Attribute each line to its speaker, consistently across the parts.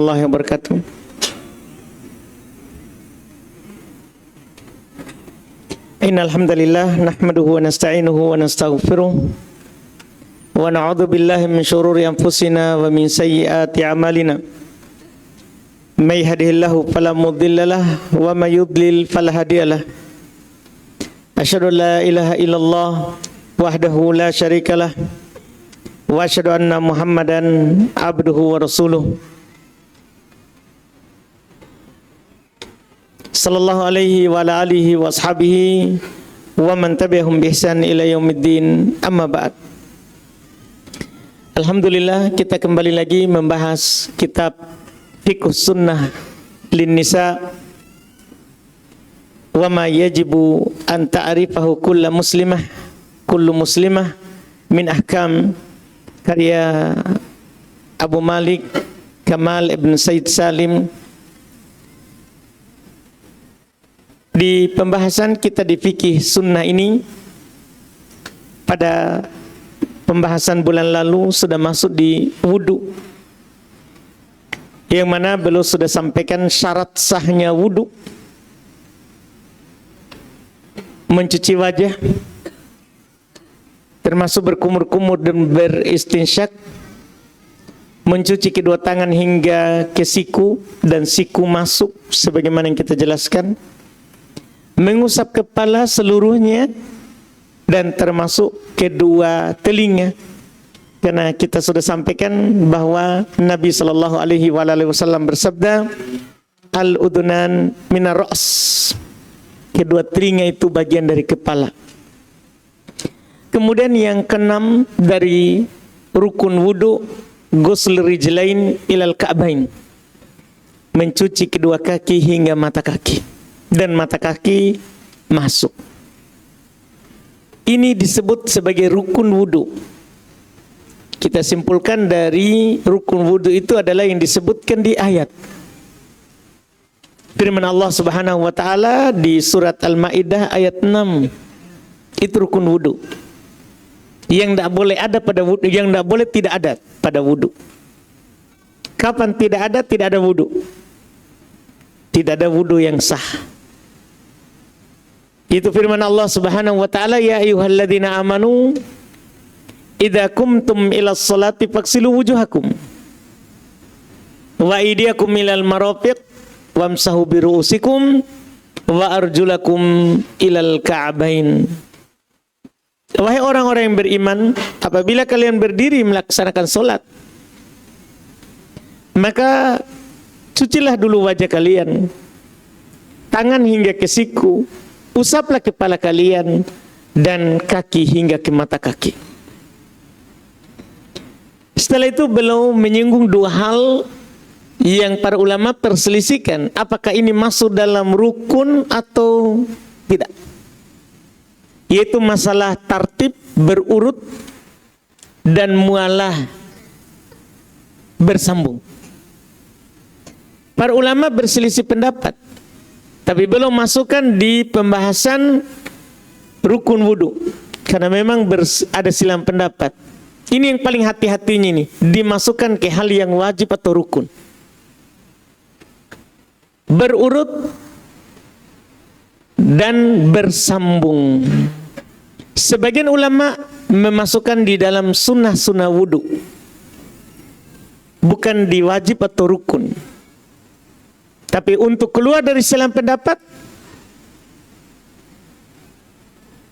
Speaker 1: Warahmatullahi wabarakatuh. Innal hamdalillah nahmaduhu wa nasta'inuhu wa nastaghfiruh wa na'udzu billahi min shururi anfusina wa min sayyiati a'malina. May yahdihillahu fala mudhillalah wa may yudlil fala hadiyalah. Asyhadu an la ilaha illallah wahdahu la syarikalah wa asyhadu anna Muhammadan abduhu wa rasuluh. Sallallahu alaihi wa ala alihi wa ashabihi wa man tabi'ahum bi ihsan ila yaumiddin, amma ba'd. Alhamdulillah, kita kembali lagi membahas kitab Fiqhus Sunnah lin Nisa wa ma yajibu an ta'rifahu kullu muslimah min ahkam, karya Abu Malik Kamal Ibn Said Salim. Di pembahasan kita di fikih sunnah ini, pada pembahasan bulan lalu sudah masuk di wudu, yang mana beliau sudah sampaikan syarat sahnya wudu: mencuci wajah, termasuk berkumur-kumur dan beristinsyak, mencuci kedua tangan hingga ke siku dan siku masuk sebagaimana yang kita jelaskan, mengusap kepala seluruhnya dan termasuk kedua telinga, karena kita sudah sampaikan bahwa Nabi sallallahu alaihi wasallam bersabda, al-udhunan minar ra's, kedua telinga itu bagian dari kepala. Kemudian yang keenam dari rukun wudu, ghusl rijlain ilal ka'bain, mencuci kedua kaki hingga mata kaki, dan mata kaki masuk. Ini disebut sebagai rukun wudu. Kita simpulkan dari rukun wudu itu adalah yang disebutkan di ayat. Firman Allah Subhanahu wa taala di surat Al-Maidah ayat 6. Itu rukun wudu. Yang tidak boleh ada pada wudu, yang tidak boleh tidak ada pada wudu. Kapan tidak ada? Tidak ada wudu. Tidak ada wudu yang sah. Itu firman Allah Subhanahu wa taala, ya ayyuhalladzina amanu idza qumtum ilas sholati faghsilu wujuhakum wa aydiyakum ilal marafiq wamsahu bi ru'usikum wa arjulakum ilal ka'bain. Wahai orang-orang yang beriman, apabila kalian berdiri melaksanakan salat, maka cucilah dulu wajah kalian, tangan hingga ke siku, usaplah kepala kalian, dan kaki hingga ke mata kaki. Setelah itu beliau menyinggung dua hal yang para ulama perselisihkan, apakah ini masuk dalam rukun atau tidak, yaitu masalah tartib, berurut, dan mualah, bersambung. Para ulama berselisih pendapat, tapi belum masukkan di pembahasan rukun wudu, karena memang ada silang pendapat. Ini yang paling hati-hatinya, ini dimasukkan ke hal yang wajib atau rukun. Berurut dan bersambung. Sebagian ulama memasukkan di dalam sunnah-sunnah wudu, bukan di wajib atau rukun. Tapi untuk keluar dari silang pendapat,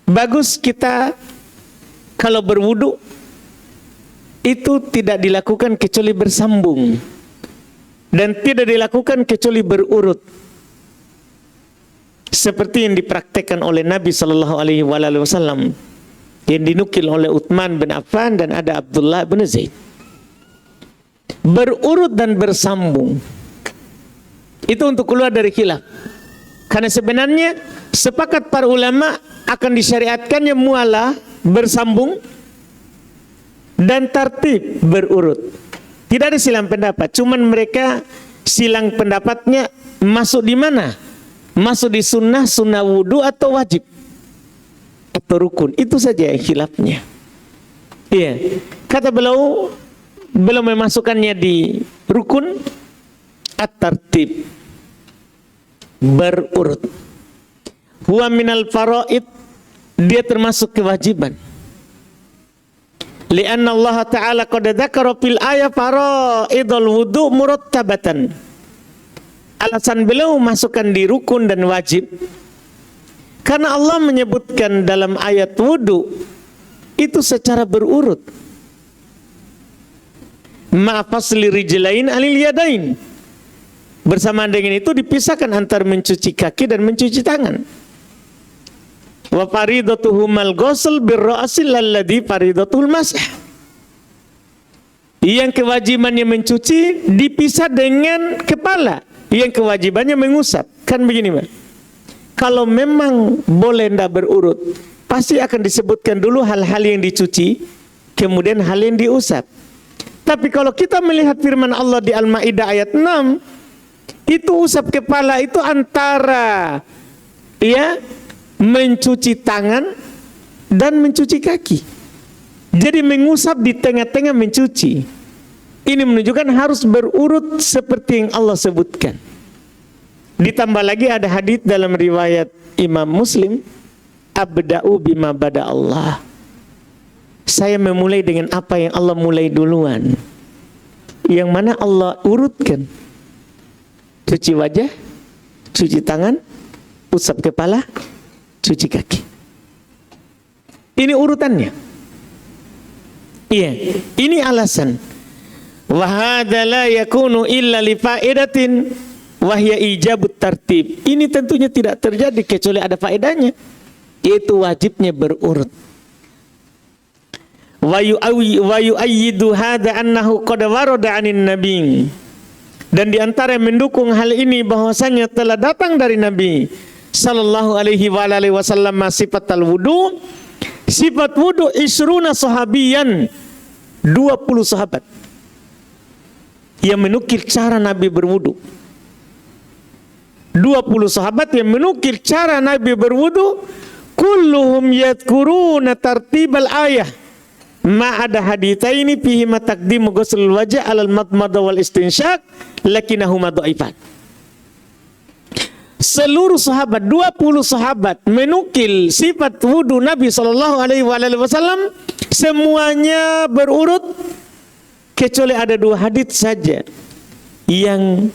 Speaker 1: bagus kita kalau berwudu itu tidak dilakukan kecuali bersambung, dan tidak dilakukan kecuali berurut, seperti yang dipraktekkan oleh Nabi sallallahu alaihi wasallam, yang dinukil oleh Utsman bin Affan dan ada Abdullah bin Zaid. Berurut dan bersambung itu untuk keluar dari khilaf, karena sebenarnya sepakat para ulama akan disyariatkannya mualah, bersambung, dan tartib, berurut. Tidak ada silang pendapat, cuman mereka silang pendapatnya masuk di mana? Masuk di sunnah wudu atau wajib atau rukun. Itu saja khilafnya. Iya, kata beliau memasukkannya di rukun at-tartib, berurut. Huwa minal faraid, dia termasuk kewajiban. Lianna Allah Ta'ala qad dzakara fil ayat faraidul wudu murattabatan. Alasan beliau masukkan di rukun dan wajib karena Allah menyebutkan dalam ayat wudu itu secara berurut. Ma'afasli rijlain alil yadain. Bersamaan dengan itu dipisahkan antara mencuci kaki dan mencuci tangan. Wa faridatuhumal ghusl birra'sil alladhi faridatuhul masah. Yang kewajibannya mencuci dipisah dengan kepala, yang kewajibannya mengusap. Kan begini, Pak. Kalau memang boleh tidak berurut, pasti akan disebutkan dulu hal-hal yang dicuci, kemudian hal yang diusap. Tapi kalau kita melihat firman Allah di Al-Maidah ayat 6, itu usap kepala itu antara mencuci tangan dan mencuci kaki. Jadi mengusap di tengah-tengah mencuci. Ini menunjukkan harus berurut seperti yang Allah sebutkan. Ditambah lagi ada hadis dalam riwayat Imam Muslim, abda'u bima bada Allah. Saya memulai dengan apa yang Allah mulai duluan. Yang mana Allah urutkan. Cuci wajah, cuci tangan, usap kepala, cuci kaki. Ini urutannya. Iya, ini alasan. Wa hadza la yakunu illa li fa'idatin wa hiya ijabut tartib. Ini tentunya tidak terjadi kecuali ada faedahnya, yaitu wajibnya berurut. Wa yu'ayyidu hadza annahu qad warada 'anin nabi. Dan di antara yang mendukung hal ini bahwasanya telah datang dari Nabi sallallahu alaihi wasallam sifat al-wudu. Sifat wudu isruna sahabiyan, 20 sahabat yang menukil cara Nabi berwudu. 20 sahabat yang menukil cara Nabi berwudu, kulluhum yadhkuruna tartibal ayah. Ma ada haditsaini fihi ma taqdimu ghusl wajh 'ala al-madmadah wal istinsyaq lakinnahuma dhaifan. Seluruh sahabat, 20 sahabat menukil sifat wudu Nabi sallallahu alaihi wasallam, semuanya berurut kecuali ada 2 hadits saja yang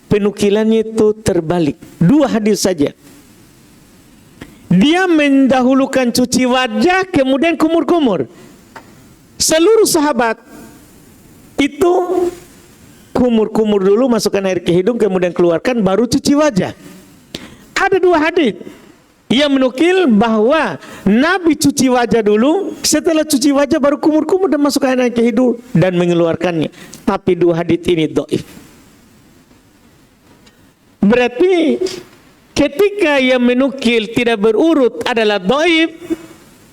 Speaker 1: penukilannya itu terbalik. 2 hadits saja. Dia mendahulukan cuci wajah kemudian kumur-kumur. Seluruh sahabat itu kumur-kumur dulu, masukkan air ke hidung, kemudian keluarkan, baru cuci wajah. Ada 2 hadits yang menukil bahwa Nabi cuci wajah dulu, setelah cuci wajah baru kumur-kumur dan masukkan air ke hidung dan mengeluarkannya. Tapi 2 hadits ini dhaif. Berarti ketika yang menukil tidak berurut adalah dhaif,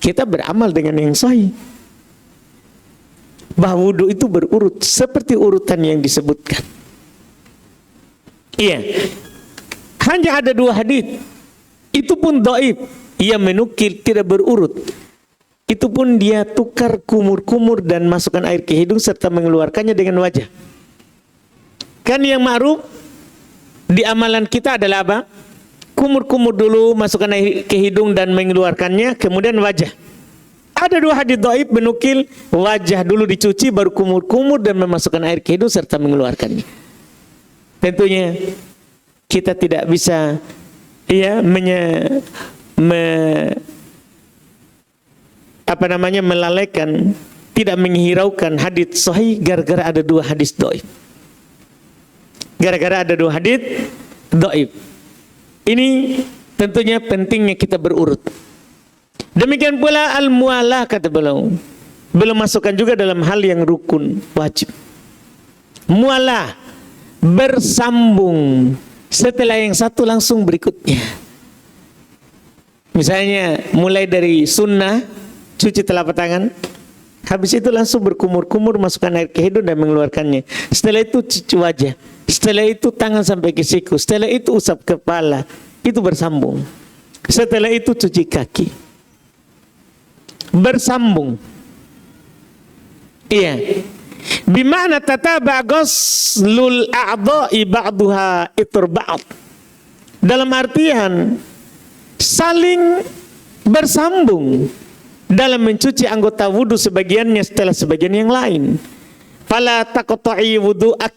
Speaker 1: kita beramal dengan yang sahih. Bahwa wudu itu berurut seperti urutan yang disebutkan. Iya. Hanya ada 2 hadits. Itu pun dhaif. Ia menukil tidak berurut. Itu pun dia tukar kumur-kumur dan masukkan air ke hidung serta mengeluarkannya dengan wajah. Kan yang ma'ruf di amalan kita adalah apa? Kumur-kumur dulu, masukkan air ke hidung dan mengeluarkannya, kemudian wajah. Ada 2 hadits dhaif menukil wajah dulu dicuci baru kumur-kumur dan memasukkan air ke hidung serta mengeluarkannya. Tentunya kita tidak bisa melalaikan, tidak menghiraukan hadits sahih gara-gara ada 2 hadits dhaif. Gara-gara ada 2 hadits dhaif. Ini tentunya pentingnya kita berurut. Demikian pula al-mualah, kata beliau. Belum masukkan juga dalam hal yang rukun wajib. Mualah, bersambung. Setelah yang satu langsung berikutnya. Misalnya mulai dari sunnah, cuci telapak tangan. Habis itu langsung berkumur-kumur, masukkan air ke hidung dan mengeluarkannya. Setelah itu cuci wajah. Setelah itu tangan sampai ke siku. Setelah itu usap kepala. Itu bersambung. Setelah itu cuci kaki. Bersambung. Iya. Bimana tataba ghuslul a'dha'i ba'daha itur ba'd. Dalam artian saling bersambung dalam mencuci anggota wudu sebagiannya setelah sebagian yang lain. Fala taqta'i wudu'ak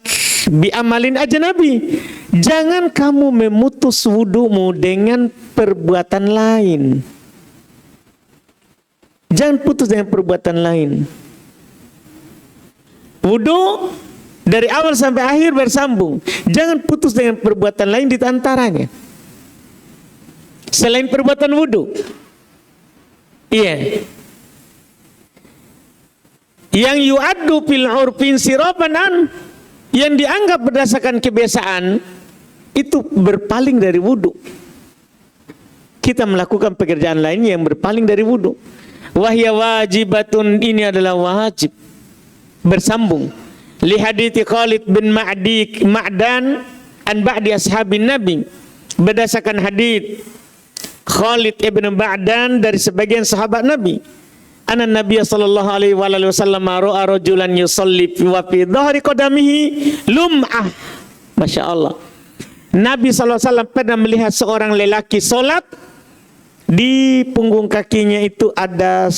Speaker 1: bi amalin ajnabi. Jangan kamu memutus wudumu dengan perbuatan lain. Jangan putus dengan perbuatan lain. Wudu dari awal sampai akhir bersambung. Jangan putus dengan perbuatan lain di antaranya. Selain perbuatan wudu. Iya. Yang yu'addu fil urfin siraban, yang dianggap berdasarkan kebiasaan itu berpaling dari wudu. Kita melakukan pekerjaan lain yang berpaling dari wudu. Wahya wajibatun, ini adalah wajib bersambung. Li hadithi Khalid bin Ma'dan an ba'di ashabin Nabi, berdasarkan hadits Khalid ibn Ma'dan dari sebagian sahabat Nabi. Anna Nabi sallallahu alaihi wasallam ra'a rajulan yusalli wa fi dhahri qadamihi lum'ah. Masya Allah. Nabi sallallahu alaihi wasallam pernah melihat seorang lelaki salat, di punggung kakinya itu ada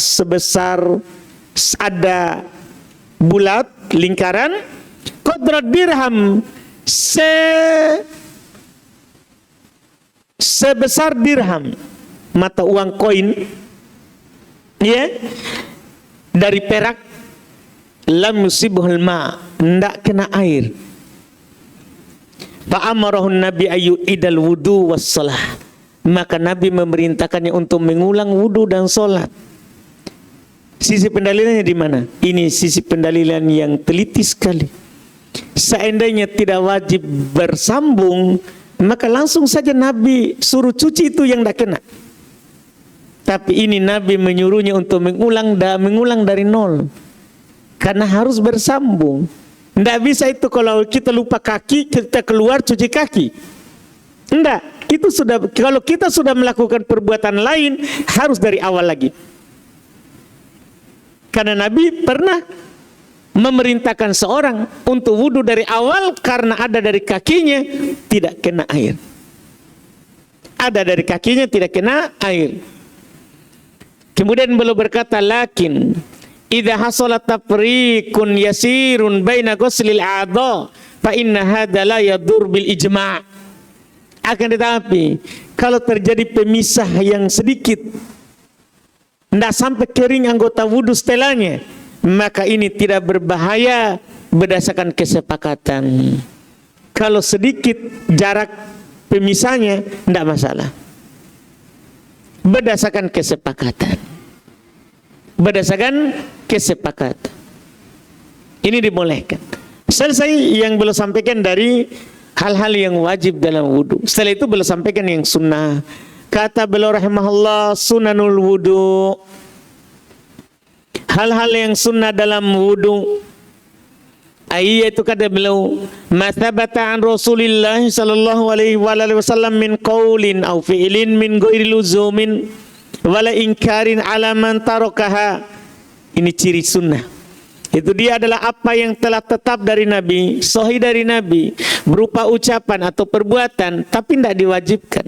Speaker 1: bulat lingkaran qadrat dirham, sebesar dirham, mata uang koin, ya, dari perak. Lam yusibhul ma, ndak kena air. Fa amarahun nabi ayu idal wudu was salah, maka Nabi memerintahkannya untuk mengulang wudu dan solat. Sisi pendalilannya di mana? Ini sisi pendalilan yang teliti sekali. Seandainya tidak wajib bersambung, maka langsung saja Nabi suruh cuci itu yang tidak kena. Tapi ini Nabi menyuruhnya untuk mengulang dari nol, karena harus bersambung. Tidak bisa itu kalau kita lupa kaki, kita keluar cuci kaki. Tidak, itu sudah, kalau kita sudah melakukan perbuatan lain harus dari awal lagi. Karena Nabi pernah memerintahkan seorang untuk wudu dari awal karena ada dari kakinya tidak kena air. Ada dari kakinya tidak kena air. Kemudian beliau berkata, lakin idza hasala tafriqun yasirun baina ghuslil a'dha fa inna hadza la yadur bil ijma'. Akan tetapi kalau terjadi pemisah yang sedikit, tidak sampai kering anggota wudu setelahnya, maka ini tidak berbahaya berdasarkan kesepakatan. Kalau sedikit jarak pemisahnya, tidak masalah. Berdasarkan kesepakatan. Berdasarkan kesepakatan. Ini dibolehkan. Selesai yang beliau sampaikan dari hal-hal yang wajib dalam wudu. Setelah itu beliau sampaikan yang sunnah. Kata beliau rahimahullah, sunanul wudu, hal-hal yang sunnah dalam wudu. Yaitu kata beliau, ma thabata an Rasulillah sallallahu alaihi wasallam min qaulin aw fi'lin min ghairi luzumin wala inkarin ala man tarakaha. Ini ciri sunnah. Itu dia adalah apa yang telah tetap dari Nabi, sahih dari Nabi, berupa ucapan atau perbuatan, tapi tidak diwajibkan.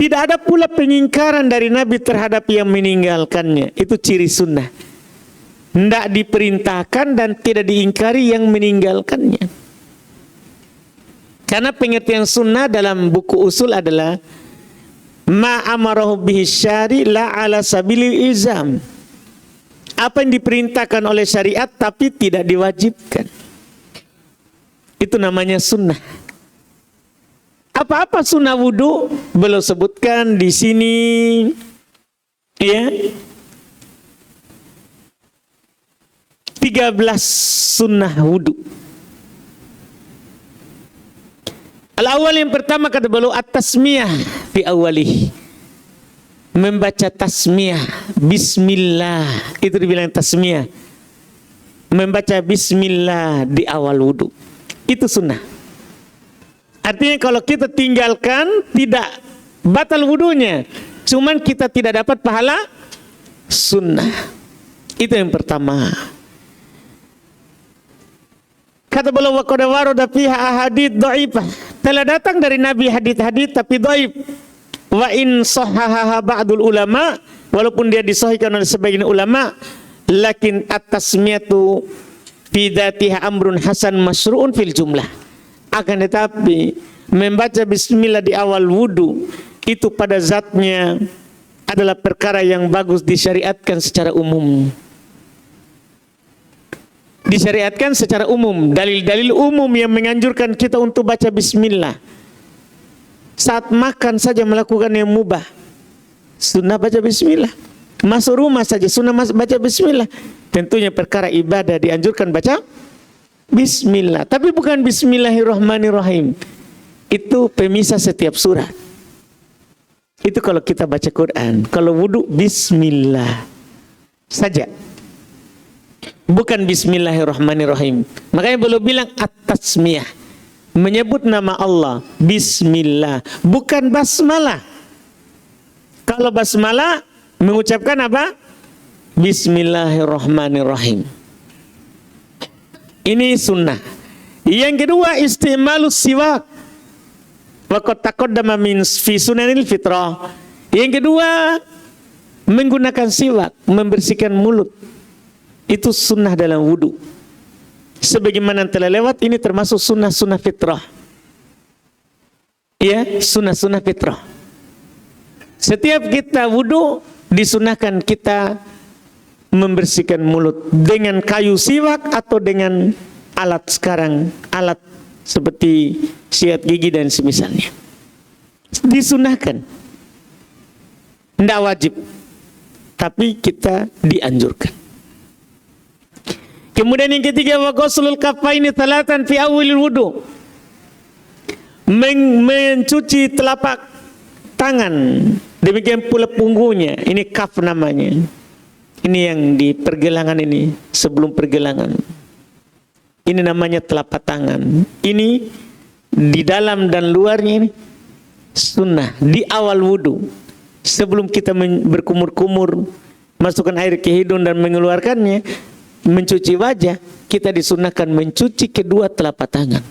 Speaker 1: Tidak ada pula pengingkaran dari Nabi terhadap yang meninggalkannya. Itu ciri sunnah. Tidak diperintahkan dan tidak diingkari yang meninggalkannya. Karena pengertian sunnah dalam buku usul adalah ma amarahu bihi syari la ala sabilil ilzam. Apa yang diperintahkan oleh syariat tapi tidak diwajibkan. Itu namanya sunnah. Apa-apa sunnah wudu belum sebutkan di sini, ya. 13 sunnah wudu. Al-awwal, yang pertama kata beliau, at-tasmiyah fi awalih. Membaca tasmiyah, bismillah, itu dibilang tasmiyah. Membaca bismillah di awal wudu. Itu sunnah. Artinya kalau kita tinggalkan tidak batal wudunya, cuman kita tidak dapat pahala sunnah. Itu yang pertama. Kata beliau, wa qad warada fiha ahadits dhaifah. Telah datang dari Nabi hadits-hadits tapi dhaif. Wa in sahahaha ba'dul ulama, walaupun dia disahihkan oleh sebagian ulama, lakin at-tasmiyatu fi dzatiha amrun hasan masyru'un fil jumlah. Akan tetapi membaca bismillah di awal wudu itu pada zatnya adalah perkara yang bagus, disyariatkan secara umum. Disyariatkan secara umum. Dalil-dalil umum yang menganjurkan kita untuk baca bismillah. Saat makan saja melakukan yang mubah, sunnah baca bismillah. Masuk rumah saja sunnah baca bismillah. Tentunya perkara ibadah dianjurkan baca bismillah. Tapi bukan bismillahirrahmanirrahim. Itu pemisah setiap surat. Itu kalau kita baca Quran. Kalau wudu bismillah saja, bukan bismillahirrahmanirrahim. Makanya beliau bilang at-tasmiyah, menyebut nama Allah bismillah, bukan basmalah. Kalau basmalah mengucapkan apa? Bismillahirrahmanirrahim. Ini sunnah. Yang kedua, istimalus siwak. Wa qad taqaddama min fi sunanil fitrah. Yang kedua, menggunakan siwak, membersihkan mulut. Itu sunnah dalam wudu. Sebagaimana telah lewat, ini termasuk sunnah-sunnah fitrah. Ya, sunnah-sunnah fitrah. Setiap kita wudu, disunahkan kita membersihkan mulut dengan kayu siwak atau dengan alat sekarang, alat seperti sikat gigi dan semisalnya. Disunahkan. Tidak wajib, tapi kita dianjurkan. Kemudian yang ketiga, wa ghuslul kaffaini thalathan fi awwalil wudu. Mencuci telapak tangan, demikian pula punggungnya. Ini kaf namanya. Ini yang di pergelangan ini, sebelum pergelangan. Ini namanya telapak tangan. Ini di dalam dan luarnya ini sunnah. Di awal wudu, sebelum kita berkumur-kumur, masukkan air ke hidung dan mengeluarkannya, mencuci wajah, kita disunahkan mencuci kedua telapak tangan.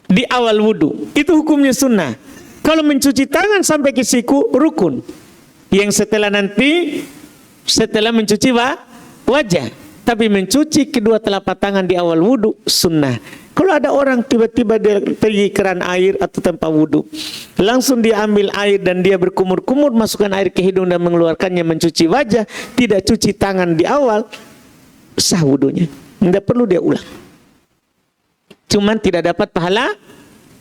Speaker 1: Di awal wudu, itu hukumnya sunnah. Kalau mencuci tangan sampai ke siku, rukun. Yang setelah nanti, setelah mencuci wajah. Tapi mencuci kedua telapak tangan di awal wudu, sunnah. Kalau ada orang tiba-tiba dia pergi keran air atau tempat wudu, langsung dia ambil air dan dia berkumur-kumur, masukkan air ke hidung dan mengeluarkannya, mencuci wajah, tidak cuci tangan di awal, sah wudunya. Tidak perlu dia ulang. Cuman tidak dapat pahala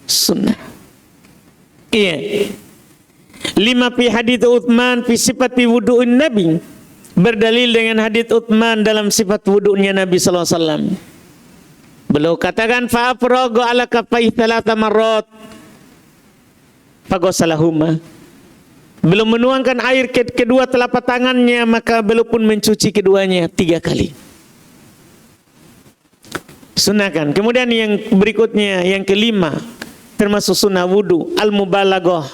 Speaker 1: sunnah. Iya. 5 fi hadits Utsman fi sifati wudu'in Nabi. Berdalil dengan hadits Utsman dalam sifat wudu'nya Nabi sallallahu alaihi wasallam. Beliau katakan fa afraga ala kaffai thalatha marrat. Faghsalahuma. Beliau menuangkan air ke kedua telapak tangannya, maka beliau pun mencuci keduanya 3 kali. Sunahkan. Kemudian yang berikutnya, yang kelima, termasuk sunnah wudu, al-mubalaghah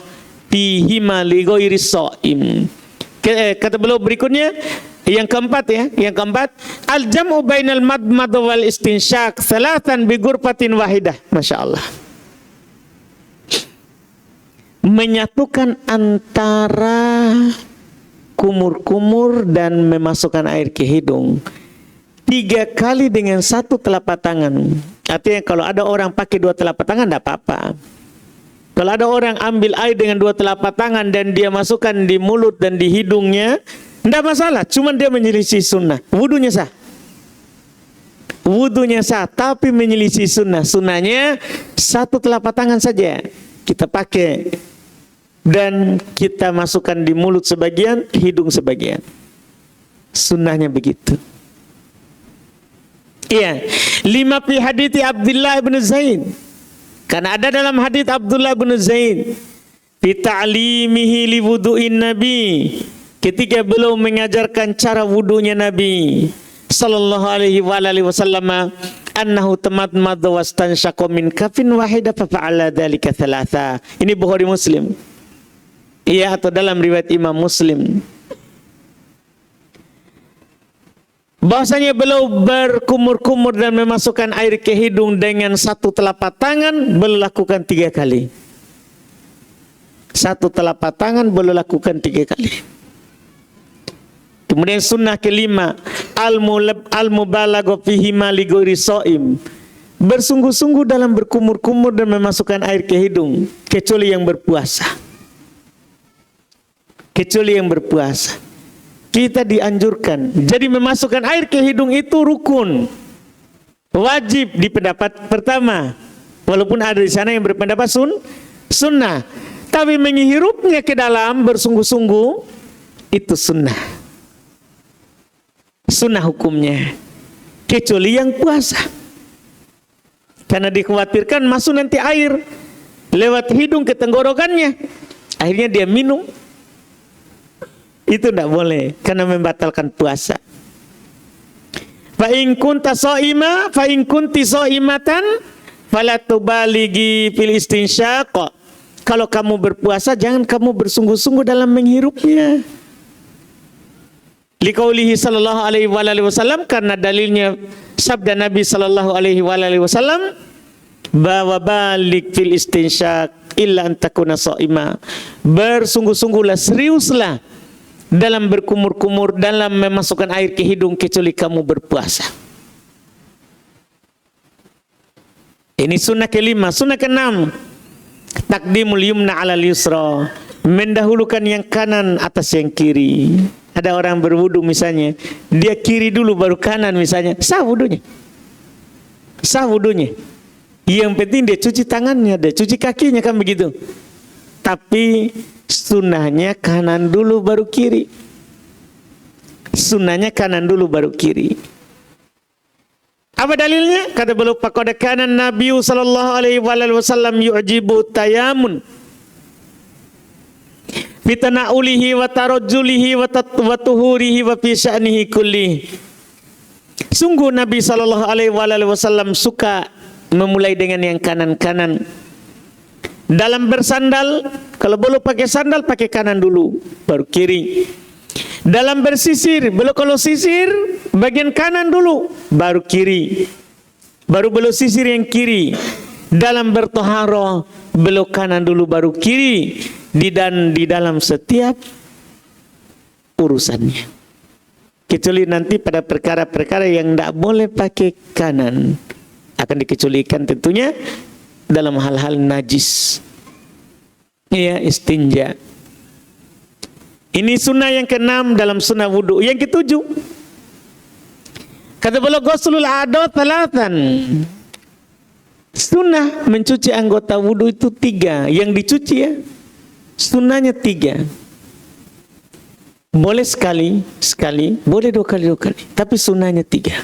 Speaker 1: fi hima li ghairi shaim. Kata beliau berikutnya, yang keempat ya, yang keempat, al-jam'u bainal madmad wal istinsyaq thalathan bi ghurfatin wahidah. Masyaallah. Menyatukan antara kumur-kumur dan memasukkan air ke hidung 3 kali dengan 1 telapak tangan. Artinya kalau ada orang pakai 2 telapak tangan tidak apa-apa. Kalau ada orang ambil air dengan 2 telapak tangan dan dia masukkan di mulut dan di hidungnya, tidak masalah. Cuma dia menyelisih sunnah. Wudunya sah. Wudunya sah, tapi menyelisih sunnah. Sunnahnya 1 telapak tangan saja kita pakai dan kita masukkan di mulut sebagian, hidung sebagian. Sunnahnya begitu. Iya. 5 fi hadithi Abdullah bin Zaid. Karena ada dalam hadits Abdullah bin Zaid fi ta'limihi li wudu'in Nabi, ketika beliau mengajarkan cara wudunya Nabi sallallahu alaihi wasallam, annahu tamadmad wastanshaqa min kafin wahida fa fa'ala dzalika thalatha. Ini Bukhari Muslim. Iya, atau dalam riwayat Imam Muslim. bahwasanya beliau berkumur-kumur dan memasukkan air ke hidung dengan satu telapak tangan, beliau lakukan 3 kali. Satu telapak tangan beliau lakukan 3 kali. Kemudian sunnah kelima, al-mubalagha fihi ma li ghairi shaim. Bersungguh-sungguh dalam berkumur-kumur dan memasukkan air ke hidung, kecuali yang berpuasa. Kecuali yang berpuasa. Kita dianjurkan. Jadi memasukkan air ke hidung itu rukun. Wajib di pendapat pertama. Walaupun ada di sana yang berpendapat sunnah. Tapi menghirupnya ke dalam bersungguh-sungguh itu sunnah. Sunnah hukumnya. Kecuali yang puasa. Karena dikhawatirkan masuk nanti air lewat hidung ke tenggorokannya. Akhirnya dia minum. Itu tidak boleh karena membatalkan puasa. Fa in kunta shaima fa in kunti shaimatan fala tubaligi fil istinsyaq. Kalau kamu berpuasa jangan kamu bersungguh-sungguh dalam menghirupnya. Liqaulihi sallallahu alaihi wasallam, karena dalilnya sabda Nabi sallallahu alaihi wasallam, bahwa balik fil istinsyaq illa an takuna shaima. Bersungguh-sungguhlah, seriuslah dalam berkumur-kumur, dalam memasukkan air ke hidung kecuali kamu berpuasa. Ini sunnah kelima. Sunnah keenam, takdimul yumna ala yusra. Mendahulukan yang kanan atas yang kiri. Ada orang berwudu misalnya, dia kiri dulu baru kanan misalnya, sah wudunya. Sah wudunya. Yang penting dia cuci tangannya, dia cuci kakinya, kan begitu. Tapi sunnahnya kanan dulu baru kiri. Sunnahnya kanan dulu baru kiri. Apa dalilnya? Kata beliau, faqad kana Nabi sallallahu alaihi wasallam yu'jibu tayamun fi tanaulihi wa tarajjulihi wa tuhurihi wa fi sya'nihi kulli. Sungguh Nabi sallallahu alaihi wasallam suka memulai dengan yang kanan-kanan. Dalam bersandal, kalau belum pakai sandal, pakai kanan dulu, baru kiri. Dalam bersisir, belum kalau sisir, bagian kanan dulu, baru kiri. Baru belum sisir yang kiri. Dalam bertoharoh, belum kanan dulu, baru kiri. Di dalam setiap urusannya. Kecuali nanti pada perkara-perkara yang tidak boleh pakai kanan. Akan dikecualikan tentunya dalam hal-hal najis. Ya, istinja. Ini sunnah yang keenam dalam sunnah wudu. Yang ketujuh, kata beliau, ghuslul a'dha thalathan. Sunnah mencuci anggota wudu itu 3. Yang dicuci ya, sunnahnya 3. Boleh sekali, boleh 2 kali. Tapi sunnahnya 3.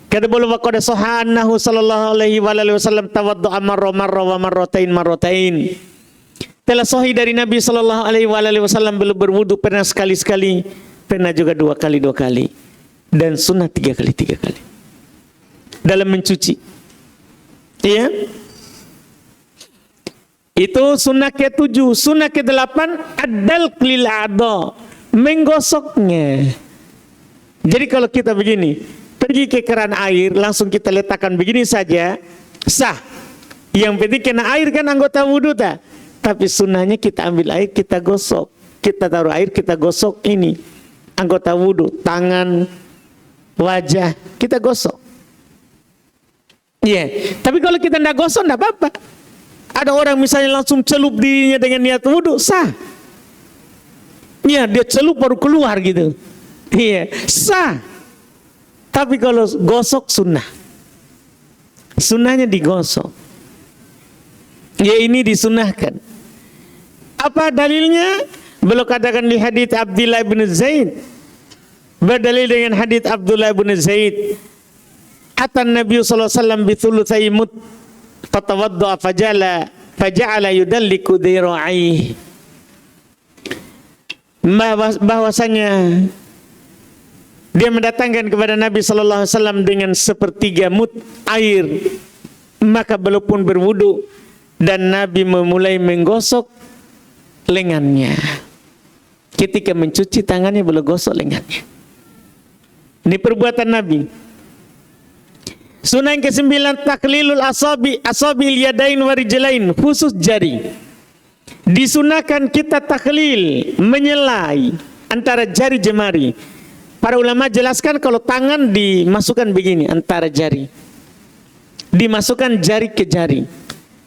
Speaker 1: Kata beliau, waqad sahha annahu sallallahu alaihi wasallam tawaddu'a marra wa marratain. Telah sahih dari Nabi sallallahu alaihi wasallam beliau berwudu pernah sekali-sekali, pernah juga 2 kali. Dan sunnah 3 kali. Dalam mencuci. Iya. Itu sunnah ke-7. Sunnah ke-8, ad-dalq lil a'dha, menggosoknya. Jadi kalau kita begini, pergi ke keran air, langsung kita letakkan begini saja, sah. Yang penting kena air kan anggota wudu tak? Tapi sunnahnya kita ambil air, kita gosok. Kita taruh air, kita gosok ini anggota wudu, tangan, wajah, kita gosok. Iya. Tapi kalau kita tidak gosok, tidak apa-apa. Ada orang misalnya langsung celup dirinya dengan niat wudu, sah. Iya, dia celup baru keluar gitu. Iya, sah. Tapi kalau gosok sunnah. Sunnahnya digosok. Ya, ini disunnahkan. Apa dalilnya? Beliau katakan di hadits Abdullah bin Zaid. Berdalil dengan hadits Abdullah bin Zaid. Atan Nabi sallallahu alaihi wasallam bi thulutsai mut fatawadda faja'ala yudalliku dhira'i. Bahwasanya dia mendatangkan kepada Nabi sallallahu alaihi wasallam dengan 1/3 mut air, maka beliau pun berwudu dan Nabi memulai menggosok lengannya. Ketika mencuci tangannya beliau gosok lengannya. Ini perbuatan Nabi. Sunnah yang ke-9, taklilul asabil yadain warijlain, khusus jari. Disunahkan kita taklil, menyelai antara jari jemari. Para ulama jelaskan kalau tangan dimasukkan begini antara jari, dimasukkan jari ke jari.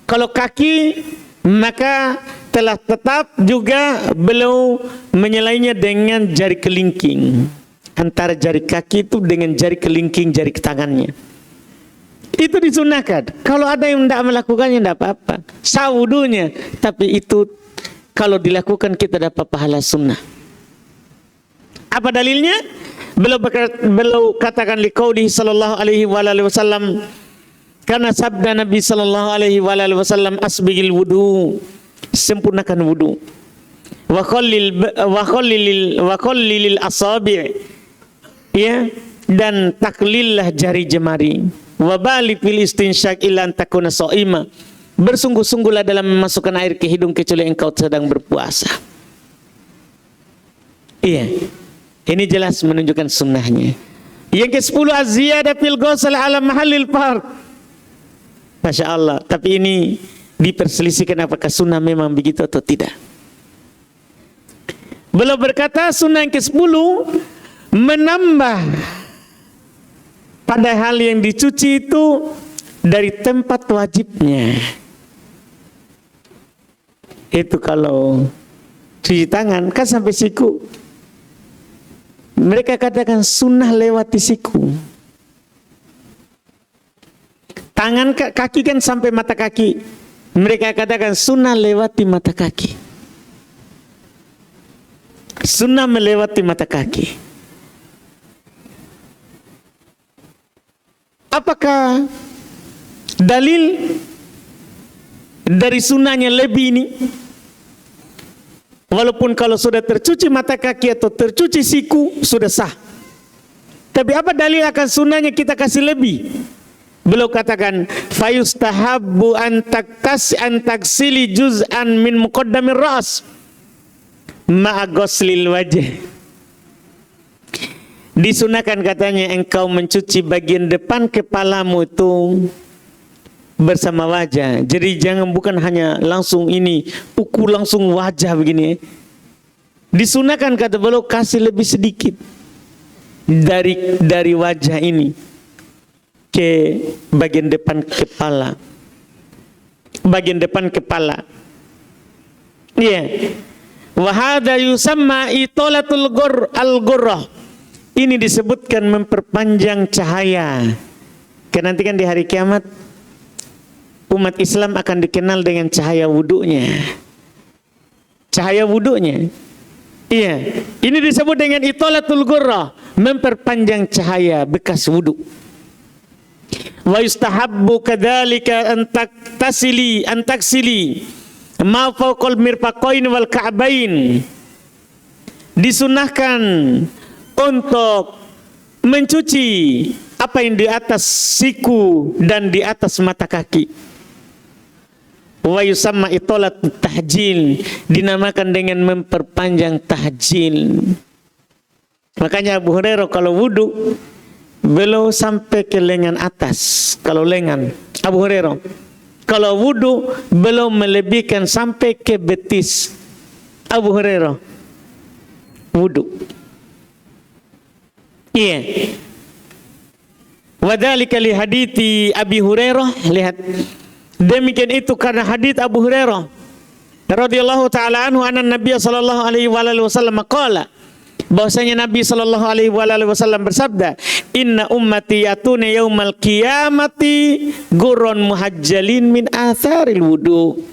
Speaker 1: Kalau kaki maka telah tetap juga beliau menyelainya dengan jari kelingking, antara jari kaki itu dengan jari kelingking jari tangannya. Itu disunahkan. Kalau ada yang tidak melakukannya tidak apa-apa, sah wudunya, tapi itu kalau dilakukan kita dapat pahala sunnah. Apa dalilnya? Beliau katakan liqaulihi sallallahu alaihi wasallam, karena sabda Nabi sallallahu alaihi wasallam, asbigil wudu, sempurnakan wudu, wa khallilil asabi', ya, dan taklillah jari jemari, wa balik fil istinsyak illa an takuna shaima, bersungguh-sungguhlah dalam memasukkan air ke hidung kecuali engkau sedang berpuasa. Iya, ini jelas menunjukkan sunnahnya. Yang ke-10, az-ziyadah fil ghusl ala mahallil fard. Masya Allah, tapi ini diperselisihkan apakah sunnah memang begitu atau tidak. Beliau berkata sunnah yang ke-10, menambah pada hal yang dicuci itu dari tempat wajibnya. Itu kalau cuci tangan kan sampai siku, mereka katakan sunnah lewati siku. Tangan kaki kan sampai mata kaki, mereka katakan sunnah lewati mata kaki. Sunnah melewati mata kaki. Apakah dalil dari sunnahnya lebih ini? Walaupun kalau sudah tercuci mata kaki atau tercuci siku sudah sah. Tapi apa dalil akan sunnahnya kita kasih lebih? Beliau katakan fayustahabbu an taksili juz'an min muqaddamir ra's ma'a ghuslil wajh. Disunahkan katanya engkau mencuci bagian depan kepalamu itu bersama wajah. Jadi jangan bukan hanya langsung ini ukur langsung wajah begini. Disunahkan kata beliau kasih lebih sedikit dari wajah ini ke bagian depan kepala. Bagian depan kepala. Iya. Wa hadza yusamma italatul al-ghurrah. Ini disebutkan memperpanjang cahaya. Karena nanti kan di hari kiamat umat Islam akan dikenal dengan cahaya wudunya. Cahaya wudunya. Iya. Ini disebut dengan italatul ghurrah, memperpanjang cahaya bekas wudu. Wa yustahabbu kadzalika an taksili ma fawqal mirfaqain wal ka'bain. Disunahkan untuk mencuci apa yang di atas siku dan di atas mata kaki. Wa yusamma italat tahjil, dinamakan dengan memperpanjang tahjil. Makanya Abu Hurairah kalau wudu beliau sampai ke lengan atas. Kalau lengan Abu Hurairah kalau wudu beliau melebihkan sampai ke betis. Abu Hurairah wudu. Iya. Wadzalika li hadithi Abi Hurairah, lihat. Demikian itu karena hadits Abu Hurairah radhiyallahu taala anhu anna Nabi sallallahu alaihi wasallam qala, bahwasanya Nabi sallallahu alaihi wasallam bersabda, inna ummati yatuna yaumal qiyamati gurran muhajjalin min atharil wudu.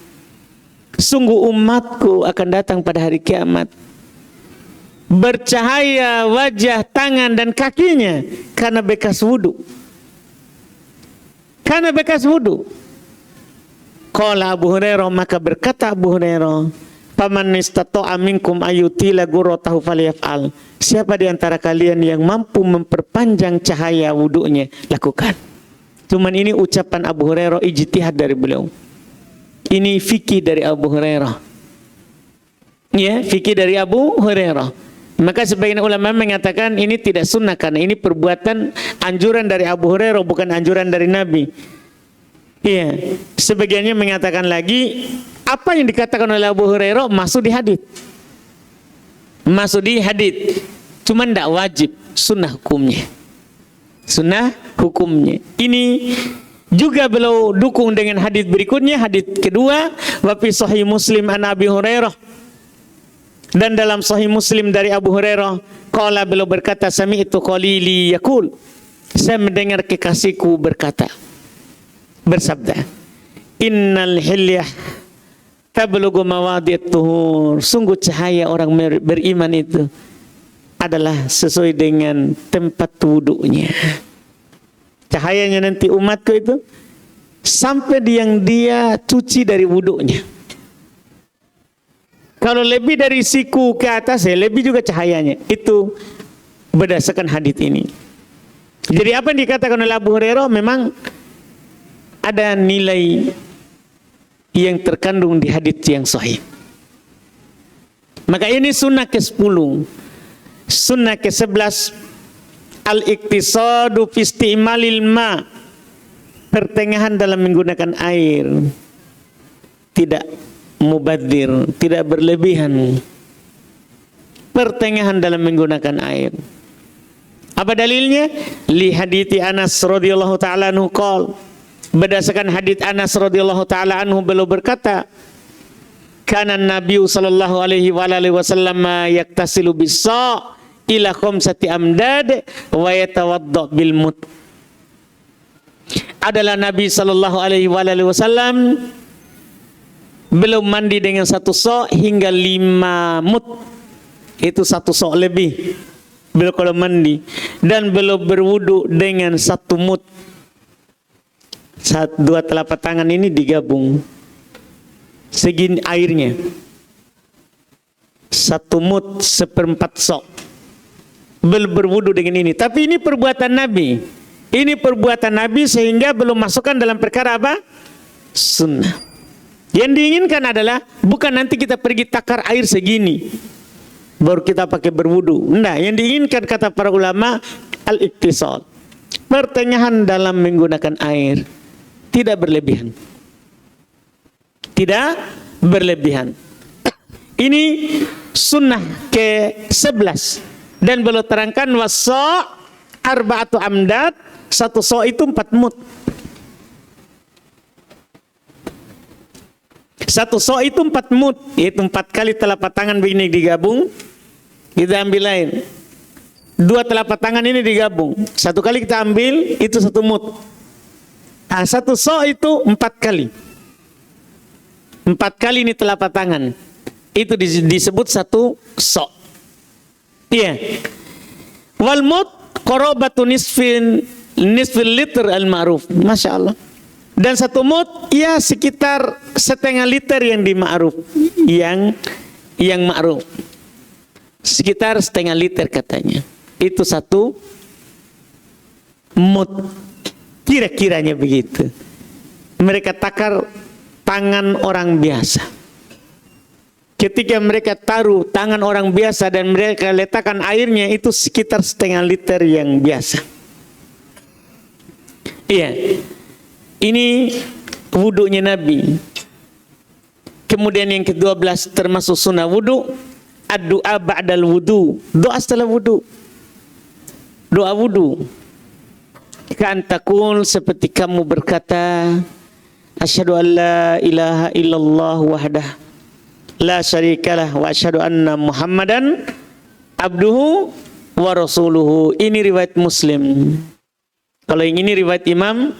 Speaker 1: Sungguh umatku akan datang pada hari kiamat bercahaya wajah, tangan dan kakinya karena bekas wudu. Karena bekas wudu. Qala Abu Hurairah, maka berkata Abu Hurairah, faman istata'a minkum ayutila ghurratahu falyaf'al. Siapa di antara kalian yang mampu memperpanjang cahaya wudunya, lakukan. Cuman ini ucapan Abu Hurairah, ijtihad dari beliau. Ini fikih dari Abu Hurairah. Ya, fikih dari Abu Hurairah. Maka sebagian ulama mengatakan ini tidak sunnah karena ini perbuatan anjuran dari Abu Hurairah, bukan anjuran dari Nabi. Iya, sebagiannya mengatakan lagi apa yang dikatakan oleh Abu Hurairah masuk di hadits. Masuk di hadits. Cuma tidak wajib, sunnah hukumnya. Sunnah hukumnya. Ini juga beliau dukung dengan hadits berikutnya, hadits kedua, wa fi sahih Muslim an Abi Hurairah. Dan dalam sahih Muslim dari Abu Hurairah, qala, beliau berkata, sami'tu qalili yaqul, saya mendengar kekasihku bersabda, innal hilyah tablughu mawadhi'at tuhur, sungguh cahaya orang beriman itu adalah sesuai dengan tempat wudunya. Cahayanya nanti umatku itu sampai yang dia cuci dari wudunya. Kalau lebih dari siku ke atas, ya lebih juga cahayanya. Itu berdasarkan hadits ini. Jadi apa yang dikatakan oleh Abu Hurairah memang ada nilai yang terkandung di hadits yang sahih. Maka ini sunnah ke-10. Sunnah ke-11, al-iktisadu fi isti'malil ma, pertengahan dalam menggunakan air. Tidak mubadzir, tidak berlebihan. Pertengahan dalam menggunakan air. Apa dalilnya? Li hadithi Anas radhiyallahu ta'ala anhu qol, berdasarkan hadits Anas radhiyallahu ta'ala anhu, beliau berkata, kana Nabi sallallahu alaihi wasallam yaktasilu bis-sa' ila khamsati amdad wa yatawadda bil mut. Adalah Nabi sallallahu alaihi wasallam belum mandi dengan 1 sa' hingga 5 mut. Itu 1 sa' lebih beliau kalau mandi, dan beliau berwudu dengan 1 mut. 2 telapak tangan ini digabung segini airnya, 1 mut 1/4 sa'. Beliau berwudu dengan ini. Tapi ini perbuatan Nabi. Ini perbuatan Nabi sehingga belum masukkan dalam perkara apa? Sunnah. Yang diinginkan adalah bukan nanti kita pergi takar air segini baru kita pakai berwudu. Enggak, yang diinginkan kata para ulama al-iktisal, pertengahan dalam menggunakan air, tidak berlebihan. Tidak berlebihan. Ini sunnah ke-11 dan beliau terangkan wasa' arba'atu amdad, 1 sa' itu 4 mut. 1 sa' itu 4 mut, yaitu 4 kali telapak tangan begini digabung, kita ambil lain. 2 telapak tangan ini digabung, 1 kali kita ambil, itu 1 mut. Nah, 1 sa' itu 4 kali. 4 kali ini telapak tangan. Itu disebut 1 sa'. Iya. Wal mut qarabatu nisfil liter al-ma'ruf. Masya Allah. Dan 1 mut ya sekitar setengah liter yang di ma'ruf, yang ma'ruf sekitar setengah liter katanya. Itu 1 mut, kira-kiranya begitu. Mereka takar tangan orang biasa. Ketika mereka taruh tangan orang biasa dan mereka letakkan airnya, itu sekitar setengah liter yang biasa. Iya. Ini wudunya Nabi. Kemudian yang ke-12 termasuk sunnah wudu, ad-du'a ba'dal wudu, doa setelah wudu. Doa wudu. Kan takul, seperti kamu berkata, asyhadu an la ilaha illallah wahdah la syarikalah wa asyhadu anna Muhammadan abduhu wa rasuluhu. Ini riwayat Muslim. Kalau yang ini riwayat Imam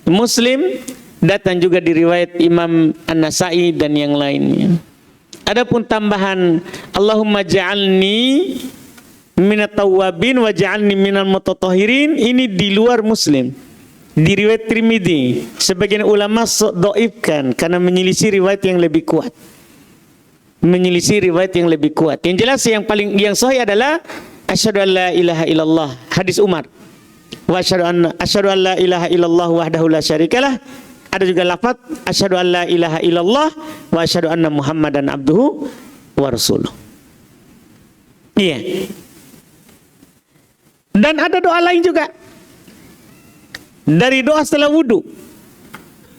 Speaker 1: Muslim, datang juga di riwayat Imam An-Nasa'i dan yang lainnya. Adapun tambahan Allahumma ja'alni minat tawwabin wa ja'alni minal mutatahhirin, ini di luar Muslim. Di riwayat Tirmidzi, sebagian ulama dhaifkan karena menyelisih riwayat yang lebih kuat. Menyelisih riwayat yang lebih kuat. Yang jelas yang sahih adalah asyhadu an la ilaha illallah, hadis Umar. Wa asyhadu an la ilaha illallah wahdahu la syarikalah. Ada juga lafaz asyhadu an la ilaha illallah wa asyhadu anna Muhammadan abduhu wa rasuluh. Iya. Dan ada doa lain juga dari doa setelah wudu,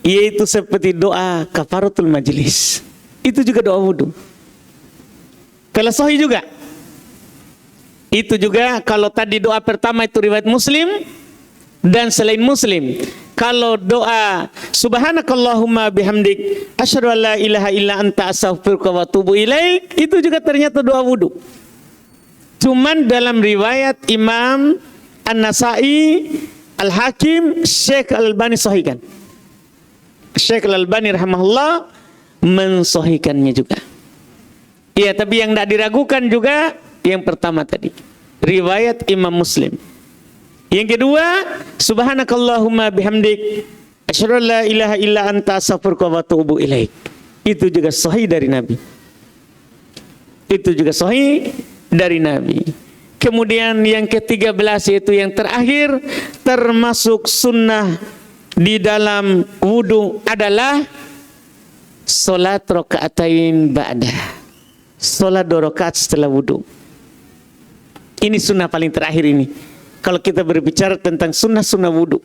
Speaker 1: yaitu seperti doa kafaratul majlis. Itu juga doa wudu. Kalau sahih juga. Itu juga kalau tadi doa pertama itu riwayat Muslim dan selain Muslim. Kalau doa subhanakallahumma bihamdik asyhadu an la ilaha illa anta astaghfiruka wa atubu ilaik, itu juga ternyata doa wudu. Cuman dalam riwayat Imam An-Nasai, Al-Hakim, Syekh Al-Albani sahihkan. Syekh Al-Albani rahimahullah mensahihkannya juga. Iya, tapi yang tidak diragukan juga yang pertama tadi, riwayat Imam Muslim. Yang kedua, subhanakallahumma bihamdik asyhadu an la ilaha illa anta astaghfiruka wa atubu ilaik. Itu juga sahih dari Nabi. Itu juga sahih dari Nabi. Kemudian yang ke-13 yaitu yang terakhir, termasuk sunnah di dalam wudu adalah salat rakaatain ba'da. Salat 2 rakaat setelah wudu. Ini sunnah paling terakhir ini. Kalau kita berbicara tentang sunnah-sunnah wudu,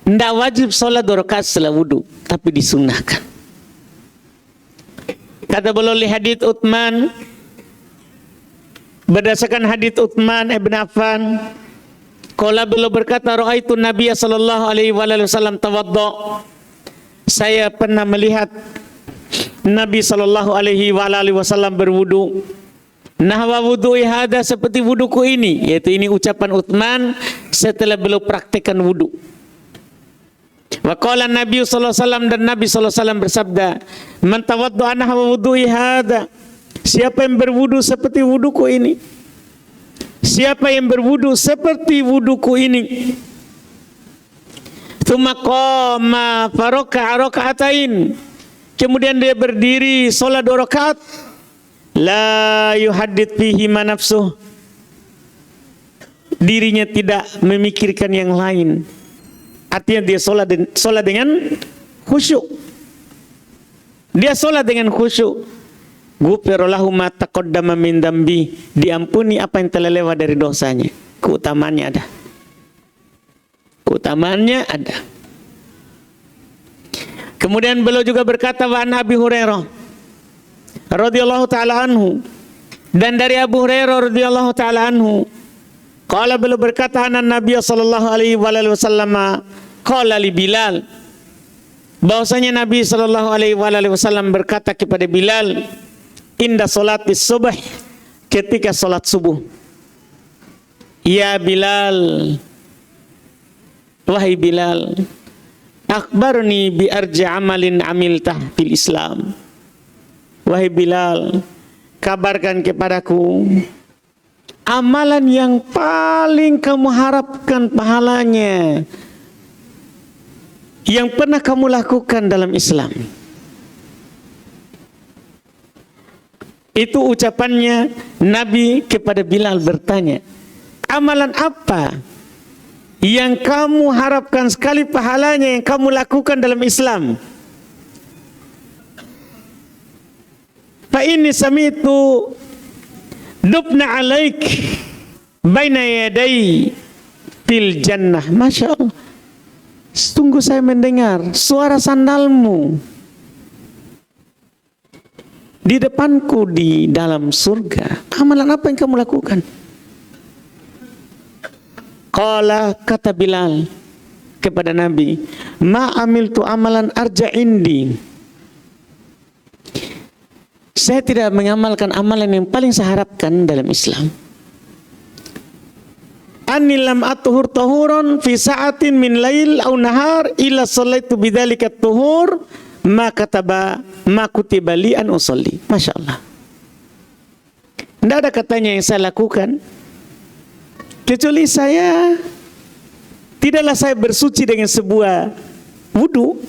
Speaker 1: tidak wajib salat 2 rakaat setelah wudu, tapi disunnahkan. Kata beliau li hadits Utsman, berdasarkan hadits Utsman ibn Affan, qala beliau berkata, raaitu Nabiy sallallahu alaihi wasallam tawaddo. Saya pernah melihat Nabi sallallahu alaihi wasallam berwudu. Nahwa wudu'i hada, seperti wuduku ini, yaitu ini ucapan Utsman setelah beliau praktekkan wudu. Wa qala Nabi sallallahu alaihi wasallam, dan Nabi sallallahu alaihi wasallam bersabda, man tawadda'a nahwa wudu'i hada, siapa yang berwudu seperti wuduku ini, siapa yang berwudu seperti wuduku ini, tsumma qama faraka'a raka'atain, kemudian dia berdiri salat 2 rakaat, la yuhaddits fihi ma nafsuh, dirinya tidak memikirkan yang lain. Artinya dia sholat dengan khusyuk. Dia sholat dengan khusyuk. Ghufira lahu ma taqaddama min dambi, diampuni apa yang telah lewat dari dosanya. Keutamaannya ada. Keutamaannya ada. Kemudian beliau juga berkata, wa an Abi Hurairah radhiyallahu taala anhu, dan dari Abu Hurairah radhiyallahu taala anhu, qala beliau berkata, anna Nabi sallallahu alaihi wasallam qala li Bilal, bahwasanya Nabi sallallahu alaihi wasallam berkata kepada Bilal, inda salatis subh, ketika salat subuh, ya Bilal, wahai Bilal, akhbarni bi arja amalin amiltah fil Islam. Wahai Bilal, kabarkan kepadaku amalan yang paling kamu harapkan pahalanya, yang pernah kamu lakukan dalam Islam. Itu ucapannya Nabi kepada Bilal, bertanya, amalan apa yang kamu harapkan sekali pahalanya, yang kamu lakukan dalam Islam? Fa inni sami'tu dubna alaik baina yaday fil jannah. Masya Allah, sungguh saya mendengar suara sandalmu di depanku di dalam surga. Amalan apa yang kamu lakukan? Qala, kata Bilal kepada Nabi, ma amiltu amalan arja indi, saya tidak mengamalkan amalan yang paling saya harapkan dalam Islam. Anni lam atuhur tahuran fi sa'atin min lail au nahar illa sallaitu bidzalika tuhur ma kataba ma kutiba li an usolli. Masya Allah. Tidak ada katanya yang saya lakukan kecuali saya, tidaklah saya bersuci dengan sebuah wudu,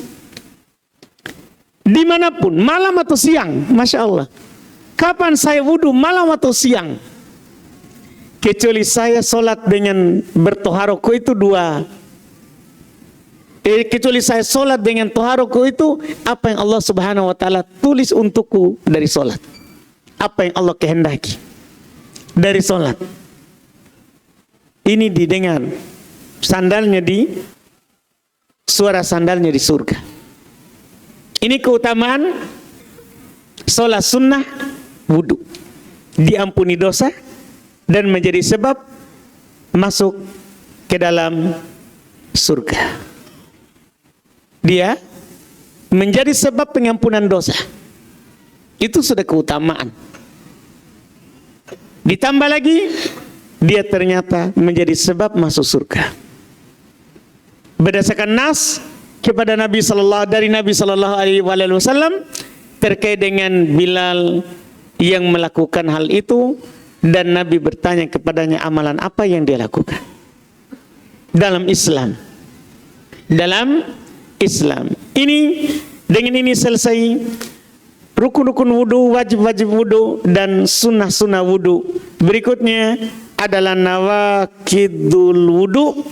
Speaker 1: dimanapun, malam atau siang. Masya Allah, kapan saya wudu, malam atau siang, kecuali saya sholat dengan bertoharoku itu dua. Kecuali saya sholat dengan toharoku itu apa yang Allah subhanahu wa ta'ala tulis untukku dari sholat. apa yang Allah kehendaki dari sholat. Ini didengar sandalnya suara sandalnya di surga. Ini keutamaan sholat sunnah wudu, diampuni dosa dan menjadi sebab masuk ke dalam surga. Dia menjadi sebab pengampunan dosa. Itu sudah keutamaan. Ditambah lagi, dia ternyata menjadi sebab masuk surga. Berdasarkan nas kepada Nabi Sallallahu Alaihi Wasallam terkait dengan Bilal yang melakukan hal itu, dan Nabi bertanya kepadanya amalan apa yang dia lakukan dalam Islam. Dalam Islam ini, dengan ini selesai rukun-rukun wudu, wajib-wajib wudu, dan sunnah-sunnah wudu. Berikutnya adalah nawakidul wudu.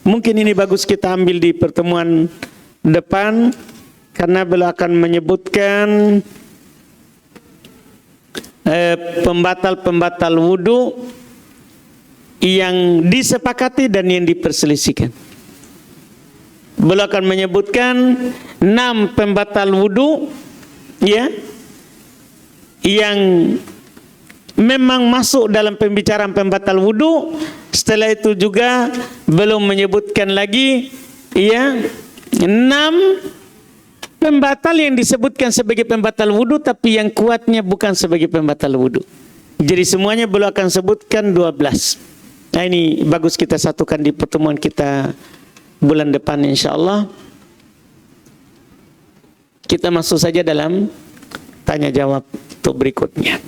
Speaker 1: Mungkin ini bagus kita ambil di pertemuan depan, karena beliau akan menyebutkan pembatal-pembatal wudu yang disepakati dan yang diperselisihkan. Beliau akan menyebutkan 6 pembatal wudu, ya, yang memang masuk dalam pembicaraan pembatal wudu. Setelah itu juga belum menyebutkan lagi, ya, 6 pembatal yang disebutkan sebagai pembatal wudu, tapi yang kuatnya bukan sebagai pembatal wudu. Jadi semuanya beliau akan sebutkan 12. Nah, ini bagus kita satukan di pertemuan kita bulan depan insyaallah. Kita masuk saja dalam tanya jawab untuk berikutnya.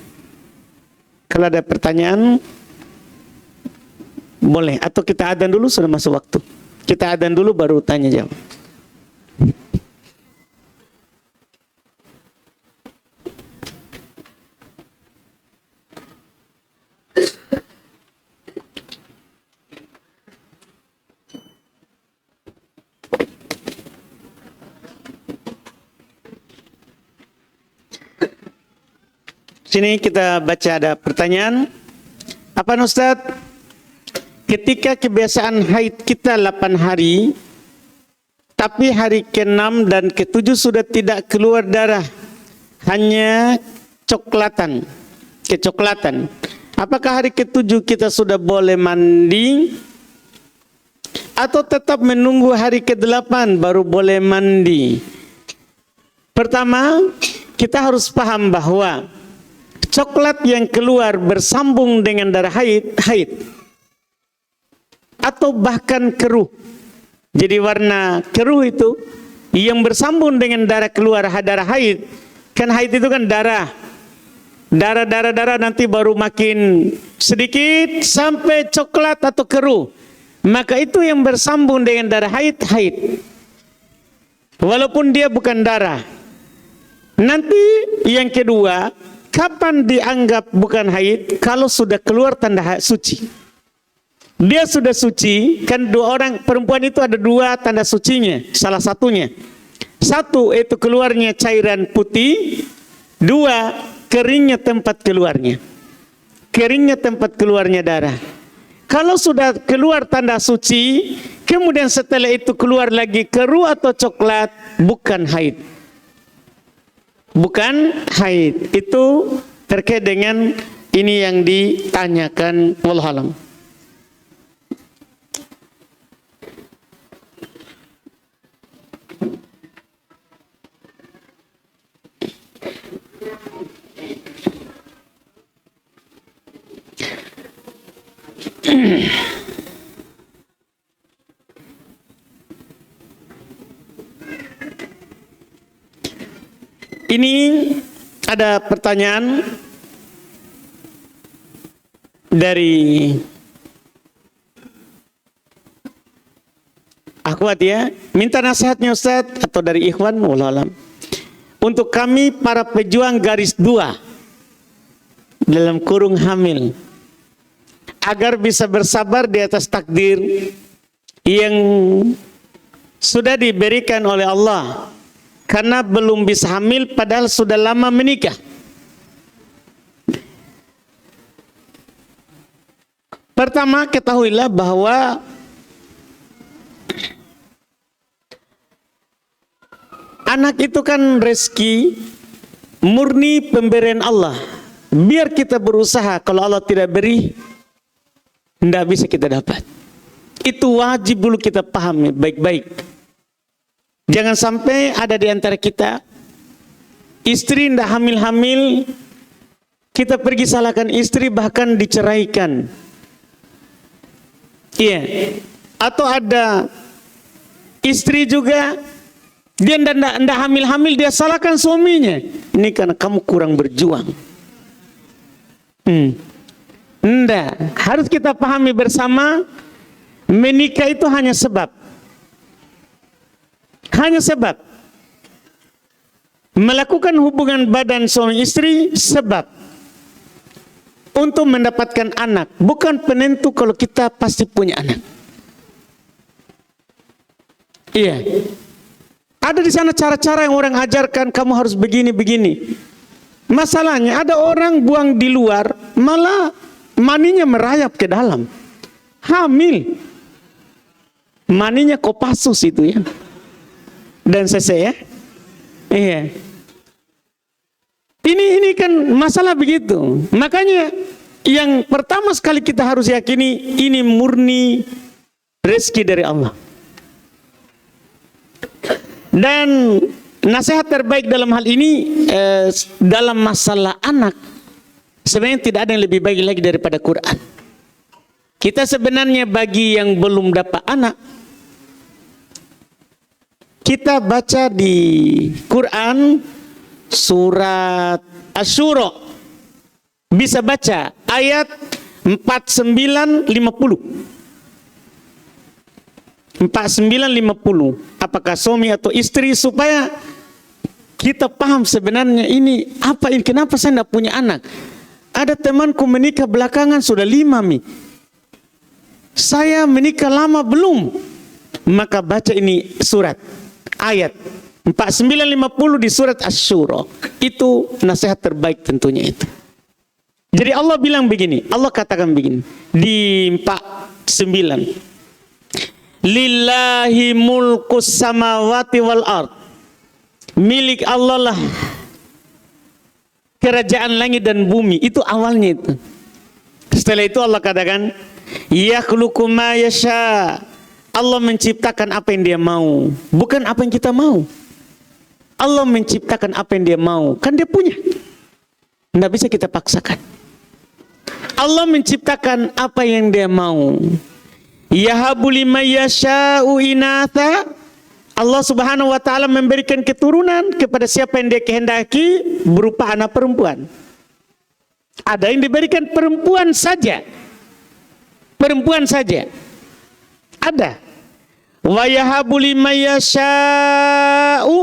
Speaker 1: Kalau ada pertanyaan boleh, atau kita adzan dulu, sudah masuk waktu. Kita adzan dulu baru tanya jawab. Sini kita baca, ada pertanyaan. Apa Ustaz? Ketika kebiasaan haid kita 8 hari, tapi hari ke-6 dan ke-7 sudah tidak keluar darah, hanya kecoklatan. Apakah hari ke-7 kita sudah boleh mandi, atau tetap menunggu hari ke-8 baru boleh mandi? Pertama, kita harus paham bahwa coklat yang keluar bersambung dengan darah haid atau bahkan keruh. Jadi warna keruh itu yang bersambung dengan darah keluar darah haid. Kan haid itu kan darah nanti baru makin sedikit sampai coklat atau keruh. Maka itu yang bersambung dengan darah haid. Walaupun dia bukan darah. Nanti yang kedua, kapan dianggap bukan haid? Kalau sudah keluar tanda suci. Dia sudah suci, kan 2 orang perempuan itu ada 2 tanda sucinya. Salah satunya, 1 itu keluarnya cairan putih, 2 keringnya tempat keluarnya. Keringnya tempat keluarnya darah. Kalau sudah keluar tanda suci, kemudian setelah itu keluar lagi keruh atau coklat, bukan haid. Bukan haid. Itu terkait dengan ini yang ditanyakan. Wallahu a'lam. Ini ada pertanyaan dari akhwat, ya. Minta nasihatnya Ustaz, atau dari ikhwan, wallahu alam. Untuk kami para pejuang garis 2 dalam kurung hamil, agar bisa bersabar di atas takdir yang sudah diberikan oleh Allah, karena belum bisa hamil padahal sudah lama menikah. Pertama, ketahuilah bahwa anak itu kan rezeki murni pemberian Allah. Biar kita berusaha, kalau Allah tidak beri, tidak bisa kita dapat. Itu wajib dulu kita pahami baik-baik. Jangan sampai ada di antara kita istri tidak hamil-hamil, kita pergi salahkan istri, bahkan diceraikan. Iya. Atau ada istri juga dia tidak hamil-hamil, dia salahkan suaminya. Ini karena kamu kurang berjuang. Tidak. Harus kita pahami bersama, menikah itu hanya sebab. Hanya sebab. Melakukan hubungan badan suami istri sebab untuk mendapatkan anak, bukan penentu kalau kita pasti punya anak. Iya. Ada di sana cara-cara yang orang ajarkan, kamu harus begini-begini. Masalahnya ada orang buang di luar, malah maninya merayap ke dalam. Hamil. Maninya Kopassus itu ya. Dan sese ya. Iya. Ini kan masalah begitu. Makanya yang pertama sekali kita harus yakini, ini murni rezeki dari Allah. Dan nasihat terbaik dalam hal ini, dalam masalah anak, sebenarnya tidak ada yang lebih baik lagi daripada Quran. Kita sebenarnya bagi yang belum dapat anak, kita baca di Quran surat Asy-Syura, bisa baca ayat 49-50. 49-50. Apakah suami atau istri, supaya kita paham sebenarnya ini apa ini, kenapa saya tidak punya anak. Ada temanku menikah belakangan sudah 5 mi. Saya menikah lama belum. Maka baca ini surat ayat 49-50 di surat Asy-Syura. Itu nasihat terbaik tentunya itu. Jadi Allah bilang begini, Allah katakan begini di 49. Lillahi mulkus samawati wal ard. Milik Allah lah kerajaan langit dan bumi. Itu awalnya itu. Setelah itu Allah katakan, yakhluqu ma yasha. Allah menciptakan apa yang Dia mau, bukan apa yang kita mau. Allah menciptakan apa yang Dia mau, kan Dia punya. Tidak bisa kita paksakan. Allah menciptakan apa yang Dia mau. Yahabu liman yasha'u inatha. Allah Subhanahu wa taala memberikan keturunan kepada siapa yang Dia kehendaki berupa anak perempuan. Ada yang diberikan perempuan saja. Perempuan saja. Ada. Wa yahabu liman yasha'u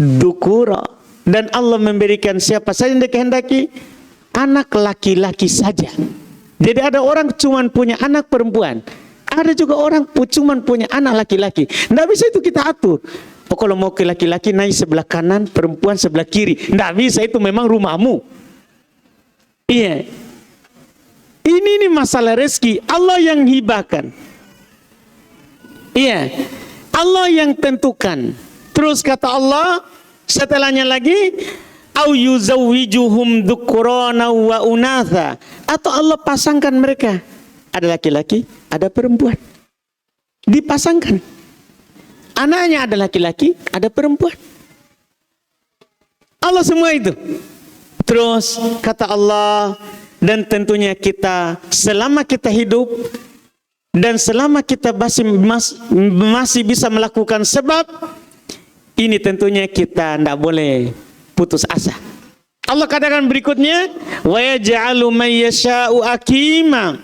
Speaker 1: dzukura. Dan Allah memberikan siapa saja yang Dia kehendaki anak laki-laki saja. Jadi ada orang cuma punya anak perempuan, ada juga orang cuma punya anak laki-laki. Tidak bisa itu kita atur. Oh, kalau mau ke laki-laki naik sebelah kanan, perempuan sebelah kiri. Tidak bisa, itu memang rumahmu. Iya. Ini masalah rezeki. Allah yang hibahkan. Iya. Allah yang tentukan. Terus kata Allah, setelahnya lagi, au yuzawwijuhum dzukhrana wa unatha, atau Allah pasangkan mereka, ada laki-laki, ada perempuan, dipasangkan. Anaknya ada laki-laki, ada perempuan. Allah semua itu. Terus kata Allah, dan tentunya kita selama kita hidup dan selama kita masih bisa melakukan sebab ini, tentunya kita tidak boleh putus asa. Allah katakan berikutnya, wa yaj'alu may yasha'u aqima.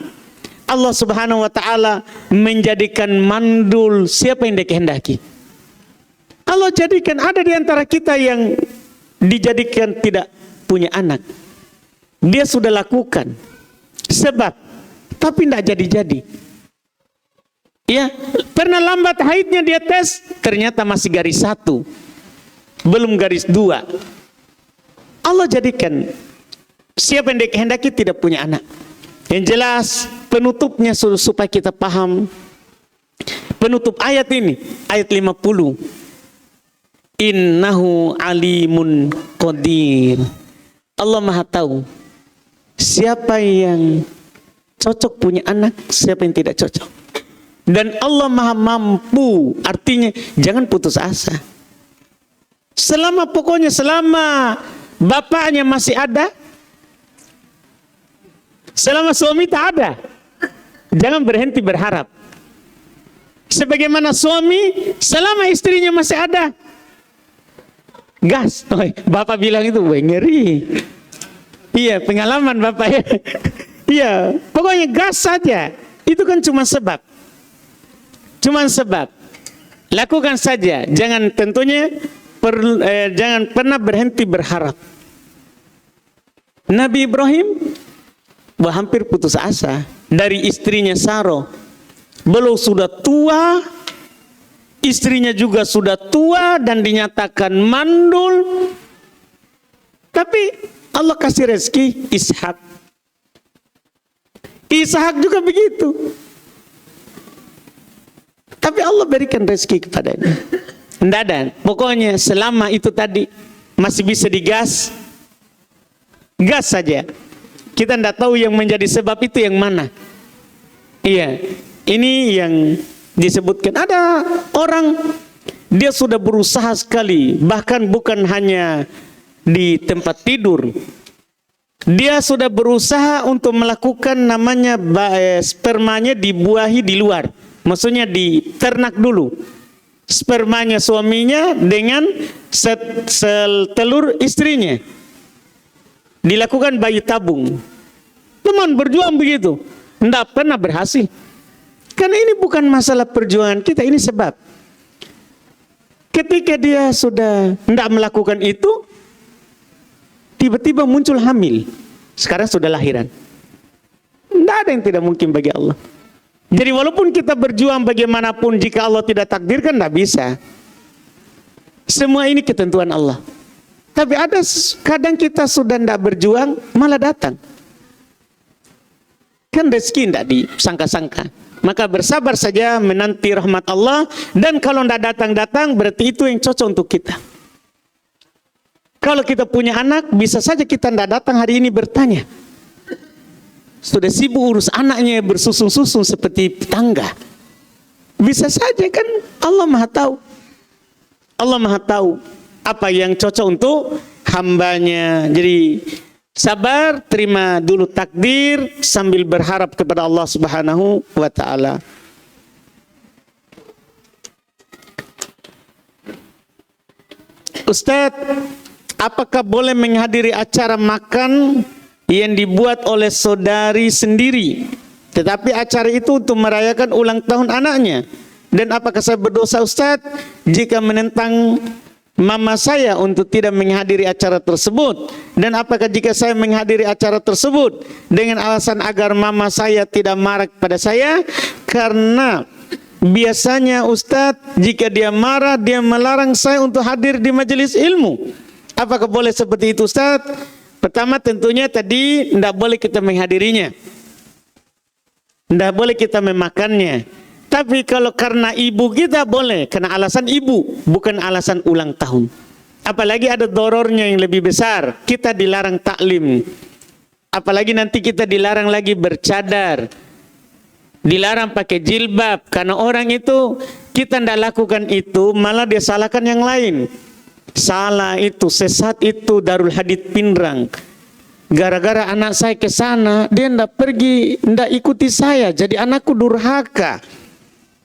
Speaker 1: Allah Subhanahu wa taala menjadikan mandul siapa yang Dia kehendaki. Allah jadikan, ada di antara kita yang dijadikan tidak punya anak. Dia sudah lakukan sebab, tapi tidak jadi-jadi. Ya, pernah lambat haidnya dia tes, ternyata masih garis 1, belum garis 2. Allah jadikan siapa yang Dia kehendaki tidak punya anak. Yang jelas
Speaker 2: penutupnya supaya kita paham. Penutup ayat ini, ayat 50. Innahu alimun qadir. Allah Maha tahu siapa yang cocok punya anak, siapa yang tidak cocok. Dan Allah Maha mampu, artinya jangan putus asa. Pokoknya selama bapaknya masih ada, selama suami tak ada, jangan berhenti berharap. Sebagaimana suami, selama istrinya masih ada, gas. Bapak bilang itu, ngeri. Iya, pengalaman Bapak ya. Iya, pokoknya gas saja. Itu kan cuma sebab. Lakukan saja. Jangan jangan pernah berhenti berharap. Nabi Ibrahim hampir putus asa dari istrinya Saro. Beliau sudah tua, istrinya juga sudah tua dan dinyatakan mandul. Tapi Allah kasih rezeki Ishak. Ishak juga begitu. Tapi Allah berikan rezeki kepadanya. Tidak ada. Pokoknya selama itu tadi masih bisa digas, gas saja. Kita tidak tahu yang menjadi sebab itu yang mana. Iya, ini yang disebutkan. Ada orang, dia sudah berusaha sekali, bahkan bukan hanya di tempat tidur. Dia sudah berusaha untuk melakukan namanya spermanya dibuahi di luar. Maksudnya diternak dulu. Spermanya suaminya dengan telur istrinya. Dilakukan bayi tabung. Teman berjuang begitu. Tidak pernah berhasil. Karena ini bukan masalah perjuangan kita, ini sebab. Ketika dia sudah tidak melakukan itu, tiba-tiba muncul hamil. Sekarang sudah lahiran. Tidak ada yang tidak mungkin bagi Allah. Jadi walaupun kita berjuang bagaimanapun, jika Allah tidak takdirkan, tidak bisa. Semua ini ketentuan Allah. Tapi ada kadang kita sudah tidak berjuang, malah datang. Kan rezeki tidak disangka-sangka. Maka bersabar saja menanti rahmat Allah. Dan kalau tidak datang-datang, berarti itu yang cocok untuk kita. Kalau kita punya anak, bisa saja kita tidak datang hari ini bertanya. Sudah sibuk urus anaknya, bersusun-susun seperti tetangga. Bisa saja kan, Allah Maha tahu. Allah Maha tahu apa yang cocok untuk hambanya. Jadi sabar, terima dulu takdir sambil berharap kepada Allah Subhanahu wa taala. Ustadz, apakah boleh menghadiri acara makan yang dibuat oleh saudari sendiri, tetapi acara itu untuk merayakan ulang tahun anaknya? Dan apakah saya berdosa Ustadz jika menentang mama saya untuk tidak menghadiri acara tersebut? Dan apakah jika saya menghadiri acara tersebut dengan alasan agar mama saya tidak marah pada saya? Karena biasanya Ustadz, jika dia marah, dia melarang saya untuk hadir di majelis ilmu. Apakah boleh seperti itu Ustadz? Pertama tentunya tadi tidak boleh kita menghadirinya, tidak boleh kita memakannya. Tapi kalau karena ibu kita boleh, karena alasan ibu, bukan alasan ulang tahun. Apalagi ada dorornya yang lebih besar, kita dilarang taklim. Apalagi nanti kita dilarang lagi bercadar, dilarang pakai jilbab. Karena orang itu, kita tidak lakukan itu, malah dia salahkan yang lain. Salah itu, sesat itu Darul Hadith Pinrang. Gara-gara anak saya ke sana, dia tidak pergi, tidak ikuti saya, jadi anakku durhaka.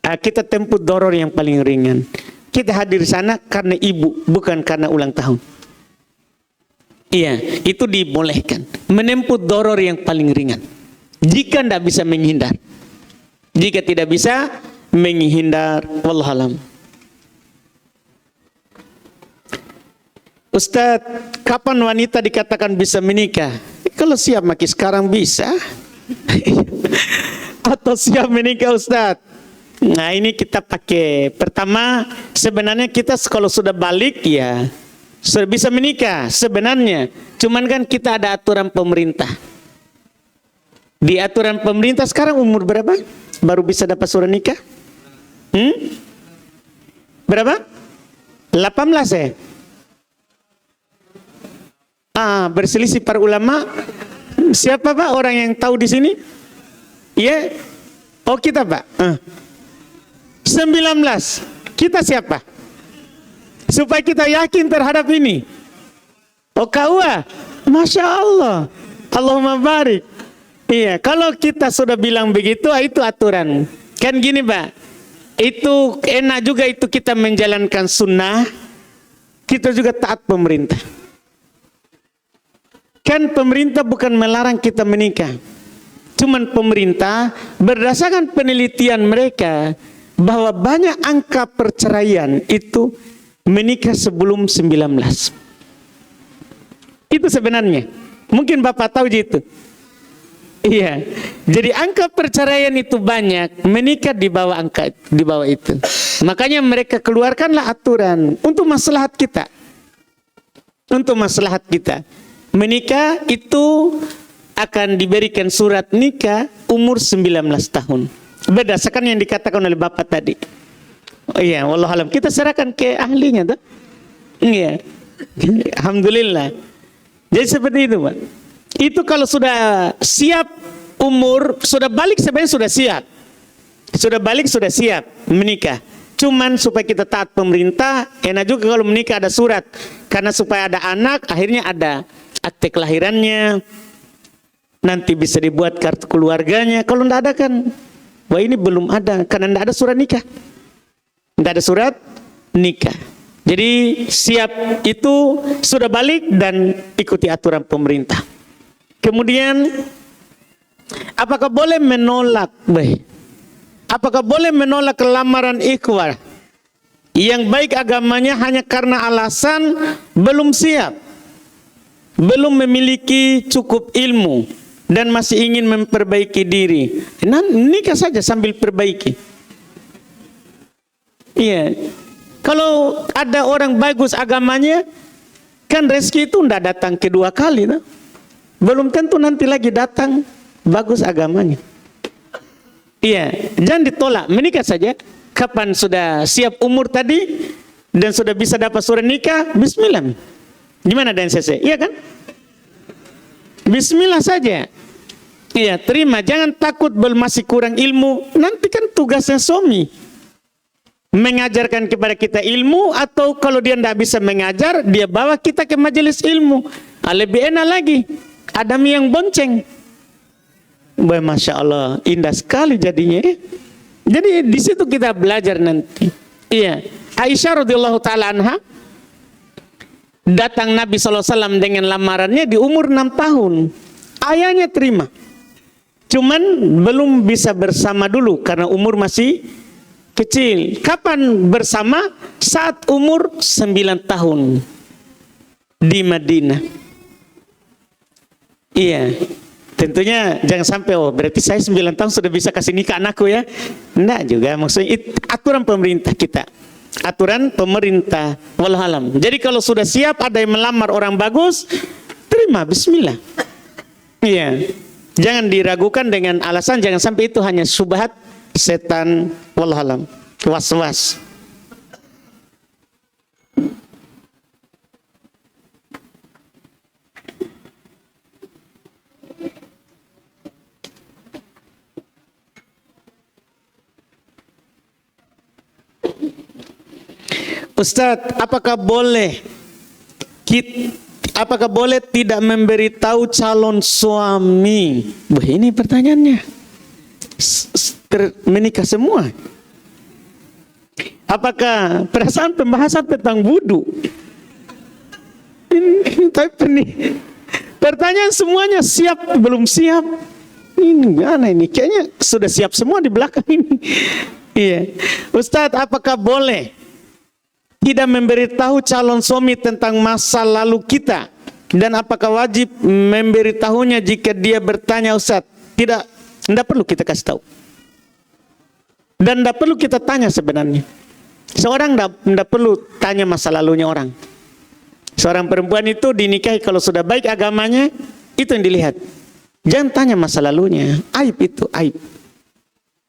Speaker 2: Kita tempuh doror yang paling ringan. Kita hadir sana karena ibu, bukan karena ulang tahun. Iya, itu dibolehkan. Menempuh doror yang paling ringan. Jika tidak bisa menghindar. Jika tidak bisa menghindar, wallahualam. Ustadz, kapan wanita dikatakan bisa menikah? Kalau siap maki sekarang bisa. Atau siap menikah Ustadz? Nah ini kita pakai. Pertama, sebenarnya kita kalau sudah balik ya sudah bisa menikah sebenarnya. Cuman kan kita ada aturan pemerintah. Di aturan pemerintah sekarang umur berapa? Baru bisa dapat surat nikah? Berapa? 18 ya? Berselisih para ulama. Siapa Pak orang yang tahu di sini? Ya? Oh kita Pak. 19. Kita siapa? Supaya kita yakin terhadap ini. Oh KUA. Masya Allah. Allahumma barik. Iya, kalau kita sudah bilang begitu, itu aturan. Kan gini Pak, itu enak juga itu kita menjalankan sunnah, kita juga taat pemerintah. Kan pemerintah bukan melarang kita menikah. Cuman pemerintah berdasarkan penelitian mereka, bahwa banyak angka perceraian itu menikah sebelum 19. Itu sebenarnya. Mungkin Bapak tahu gitu. Iya, jadi angka perceraian itu banyak, menikah di bawah itu. Makanya mereka keluarkanlah aturan untuk maslahat kita. Untuk maslahat kita. Menikah itu akan diberikan surat nikah umur 19 tahun. Berdasarkan yang dikatakan oleh Bapak tadi. Oh iya, wallahualam. Kita serahkan ke ahlinya tuh. Iya. Alhamdulillah. Jadi seperti itu, Pak. Itu kalau sudah siap umur, sudah balik sebenarnya sudah siap. Sudah balik sudah siap menikah. Cuman supaya kita taat pemerintah, enak juga kalau menikah ada surat. Karena supaya ada anak, akhirnya ada akte kelahirannya. Nanti bisa dibuat kartu keluarganya. Kalau tidak ada kan, wah ini belum ada. Karena tidak ada surat nikah. Tidak ada surat nikah. Jadi siap itu sudah balik dan ikuti aturan pemerintah. Kemudian, apakah boleh menolak? Apakah boleh menolak lamaran ikhwah yang baik agamanya hanya karena alasan belum siap, belum memiliki cukup ilmu dan masih ingin memperbaiki diri? Nah, nikah saja sambil perbaiki. Iya. Kalau ada orang bagus agamanya, kan rezeki itu tidak datang kedua kali, nah? Belum tentu nanti lagi datang bagus agamanya. Iya, jangan ditolak, menikah saja. Kapan sudah siap umur tadi dan sudah bisa dapat surat nikah, bismillah. Gimana DNCC? Iya kan? Bismillah saja. Iya, terima. Jangan takut masih kurang ilmu. Nanti kan tugasnya suami mengajarkan kepada kita ilmu, atau kalau dia tidak bisa mengajar, dia bawa kita ke majelis ilmu. Lebih enak lagi. Ada mie yang bonceng. Masya Allah, indah sekali jadinya. Jadi di situ kita belajar nanti. Iya, Aisyah radhiyallahu taala anha datang Nabi SAW dengan lamarannya di umur 6 tahun. Ayahnya terima. Cuman belum bisa bersama dulu karena umur masih kecil. Kapan bersama? Saat umur 9 tahun di Madinah. Iya, tentunya jangan sampai berarti saya 9 tahun sudah bisa kasih nikah anakku ya. Enggak juga, maksudnya aturan pemerintah kita. Aturan pemerintah, wallahualam. Jadi kalau sudah siap ada yang melamar orang bagus, terima, bismillah. Iya, jangan diragukan dengan alasan, jangan sampai itu hanya syubhat setan, wallahualam, was-was. Ustadz, apakah boleh tidak memberitahu calon suami? Ini pertanyaannya. Menikah semua. Apakah perasaan pembahasan tentang wudu? Tapi pertanyaan semuanya siap belum siap? Ini gimana ini? Kayaknya sudah siap semua di belakang ini. Iya, Ustadz, apakah boleh tidak memberitahu calon suami tentang masa lalu kita? Dan apakah wajib memberitahunya jika dia bertanya? Ustaz, tidak perlu kita kasih tahu. Dan tidak perlu kita tanya sebenarnya. Seorang tidak perlu tanya masa lalunya orang. Seorang perempuan itu dinikahi kalau sudah baik agamanya, itu yang dilihat. Jangan tanya masa lalunya. Aib itu, aib.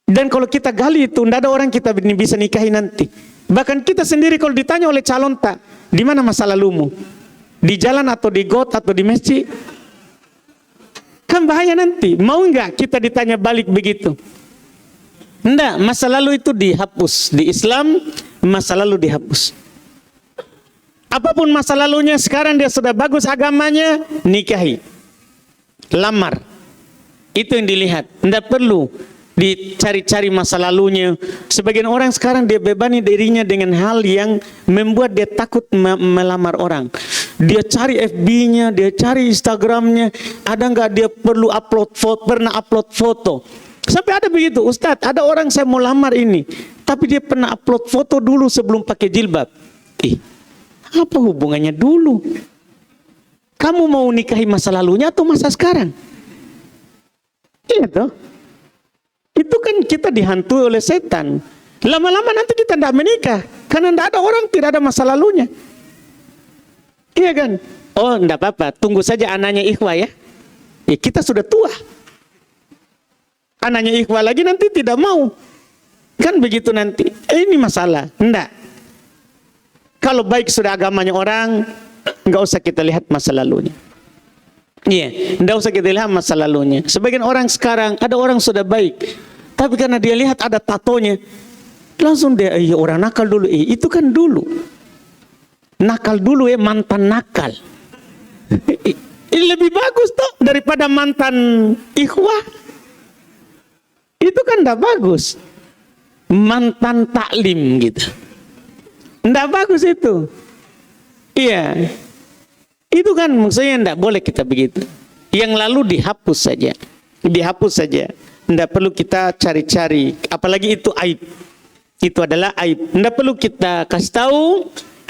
Speaker 2: Dan kalau kita gali itu, tidak ada orang kita bisa nikahi nanti. Bahkan kita sendiri kalau ditanya oleh calon tak, di mana masa lalumu? Di jalan atau di got atau di masjid? Kan bahaya nanti. Mau enggak kita ditanya balik begitu? Enggak, masa lalu itu dihapus. Di Islam, masa lalu dihapus. Apapun masa lalunya, sekarang dia sudah bagus agamanya, nikahi. Lamar. Itu yang dilihat. Enggak perlu dicari-cari masa lalunya. Sebagian orang sekarang dia bebani dirinya dengan hal yang membuat dia takut melamar orang. Dia cari FB-nya, dia cari Instagram-nya, ada nggak dia perlu upload foto, pernah upload foto. Sampai ada begitu, Ustadz, ada orang saya mau lamar ini, tapi dia pernah upload foto dulu sebelum pakai jilbab. Apa hubungannya dulu? Kamu mau nikahi masa lalunya atau masa sekarang? Iya toh? Itu kan kita dihantui oleh setan. Lama-lama nanti kita tidak menikah, karena tidak ada orang tidak ada masa lalunya. Iya kan? Oh, enggak apa-apa. Tunggu saja anaknya ikhwah ya. Ya kita sudah tua. Anaknya ikhwah lagi nanti tidak mau. Kan begitu nanti. Ini masalah. Enggak. Kalau baik sudah agamanya orang, enggak usah kita lihat masa lalunya. Iya, enggak usah kita lihat masa lalunya. Sebagian orang sekarang, ada orang sudah baik. Tapi karena dia lihat ada tatonya, langsung dia, orang nakal dulu. Itu kan dulu. Nakal dulu ya, mantan nakal. Ini lebih bagus toh daripada mantan ikhwah. Itu kan tidak bagus. Mantan taklim gitu. Tidak bagus itu. Iya. Itu kan maksudnya tidak boleh kita begitu. Yang lalu dihapus saja. Dihapus saja. Tidak perlu kita cari-cari. Apalagi itu aib. Itu adalah aib. Tidak perlu kita kasih tahu.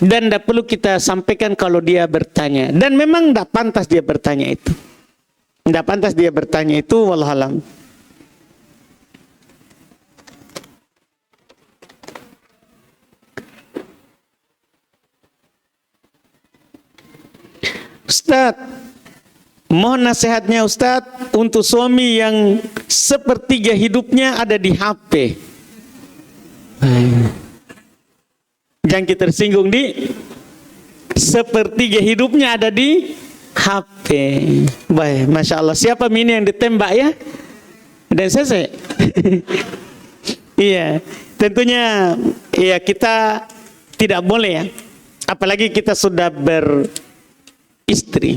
Speaker 2: Dan tidak perlu kita sampaikan kalau dia bertanya. Dan memang tidak pantas dia bertanya itu. Tidak pantas dia bertanya itu, wallahualam. Ustadz, mohon nasihatnya Ustadz untuk suami yang sepertiga hidupnya ada di HP. Jangan kita tersinggung di sepertiga hidupnya ada di HP. Baik, Masya Allah. Siapa ini yang ditembak ya? Dan selesai. Iya, tentunya ya kita tidak boleh ya. Apalagi kita sudah beristri.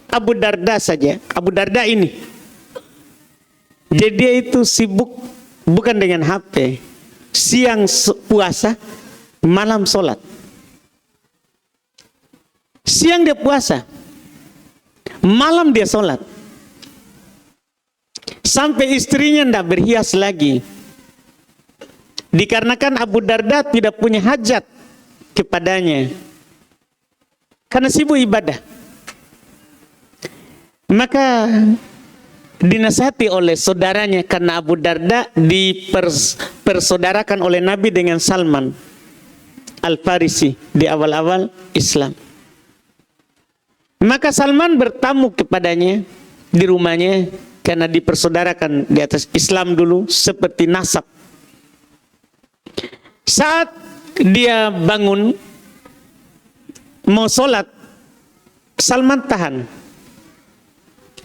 Speaker 2: Abu Darda saja. Abu Darda ini. Jadi dia itu sibuk bukan dengan HP. Siang puasa, malam sholat. Siang dia puasa, malam dia sholat. Sampai istrinya tidak berhias lagi. Dikarenakan Abu Darda tidak punya hajat kepadanya. Karena sibuk ibadah. Maka dinasihati oleh saudaranya karena Abu Darda dipersaudarakan oleh Nabi dengan Salman Al-Farisi di awal-awal Islam. Maka Salman bertamu kepadanya di rumahnya karena dipersaudarakan di atas Islam dulu seperti nasab. Saat dia bangun mau sholat, Salman tahan.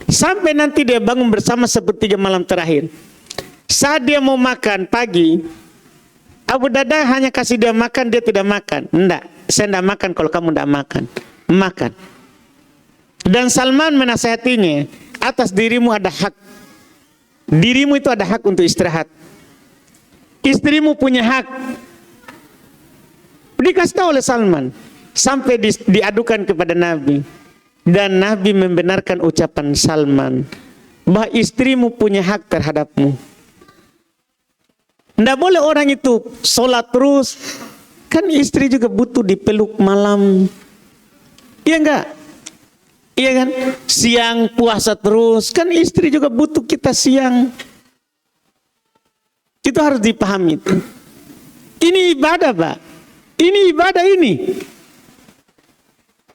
Speaker 2: Sampai nanti dia bangun bersama sepertiga malam terakhir. Saat dia mau makan pagi, Abu Darda hanya kasih dia makan, dia tidak makan. Enggak, saya tidak makan kalau kamu tidak makan. Makan. Dan Salman menasihatinya, atas dirimu ada hak. Dirimu itu ada hak untuk istirahat. Istrimu punya hak. Dikasih tahu oleh Salman. Sampai diadukan kepada Nabi. Dan Nabi membenarkan ucapan Salman bahwa istrimu punya hak terhadapmu. Tidak boleh orang itu sholat terus. Kan istri juga butuh dipeluk malam. Iya enggak? Iya kan? Siang puasa terus. Kan istri juga butuh kita siang. Itu harus dipahami itu. Ini ibadah, Pak. Ini ibadah ini.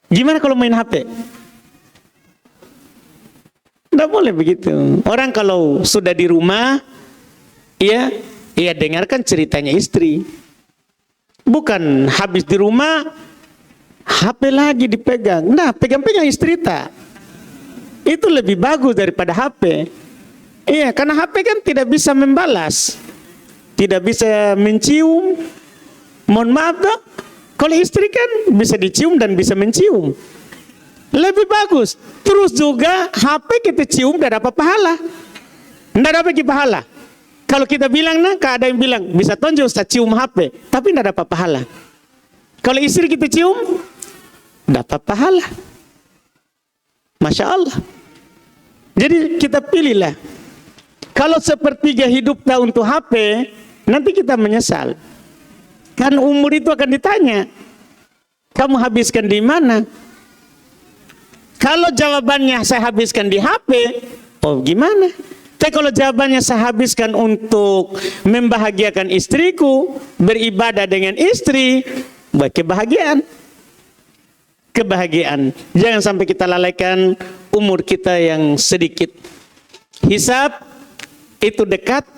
Speaker 2: Gimana kalau main HP? Nggak boleh begitu. Orang kalau sudah di rumah, ya dengarkan ceritanya istri. Bukan habis di rumah, HP lagi dipegang. Nah, pegang-pegang istri tak. Itu lebih bagus daripada HP. Iya, karena HP kan tidak bisa membalas. Tidak bisa mencium. Mohon maaf dok, kalau istri kan bisa dicium dan bisa mencium. Lebih bagus. Terus juga HP kita cium tidak dapat pahala. Tidak dapat pahala. Kalau kita bilang, nah, ada yang bilang, bisa tonjol saya cium HP, tapi tidak dapat pahala. Kalau istri kita cium, dapat pahala. Masya Allah. Jadi kita pilihlah. Kalau sepertiga hidup tak untuk HP, nanti kita menyesal. Kan umur itu akan ditanya, kamu habiskan di mana? Kalau jawabannya saya habiskan di HP, oh gimana? Tapi kalau jawabannya saya habiskan untuk membahagiakan istriku, beribadah dengan istri, buat kebahagiaan. Kebahagiaan. Jangan sampai kita lalaikan umur kita yang sedikit. Hisab itu dekat,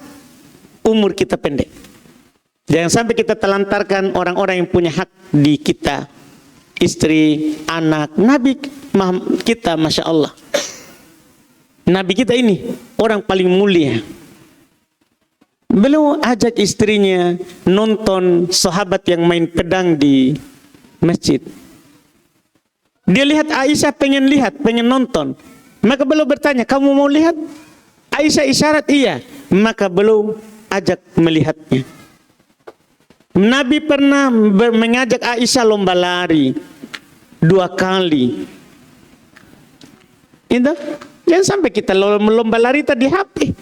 Speaker 2: umur kita pendek. Jangan sampai kita telantarkan orang-orang yang punya hak di kita. Istri, anak, Nabi kita, Masya Allah. Nabi kita ini orang paling mulia. Beliau ajak istrinya nonton sahabat yang main pedang di masjid. Dia lihat Aisyah pengen lihat, pengen nonton. Maka beliau bertanya, kamu mau lihat? Aisyah isyarat iya. Maka beliau ajak melihatnya. Nabi pernah mengajak Aisyah lomba lari 2 kali. Itu jangan sampai kita lomba lari tadi HP.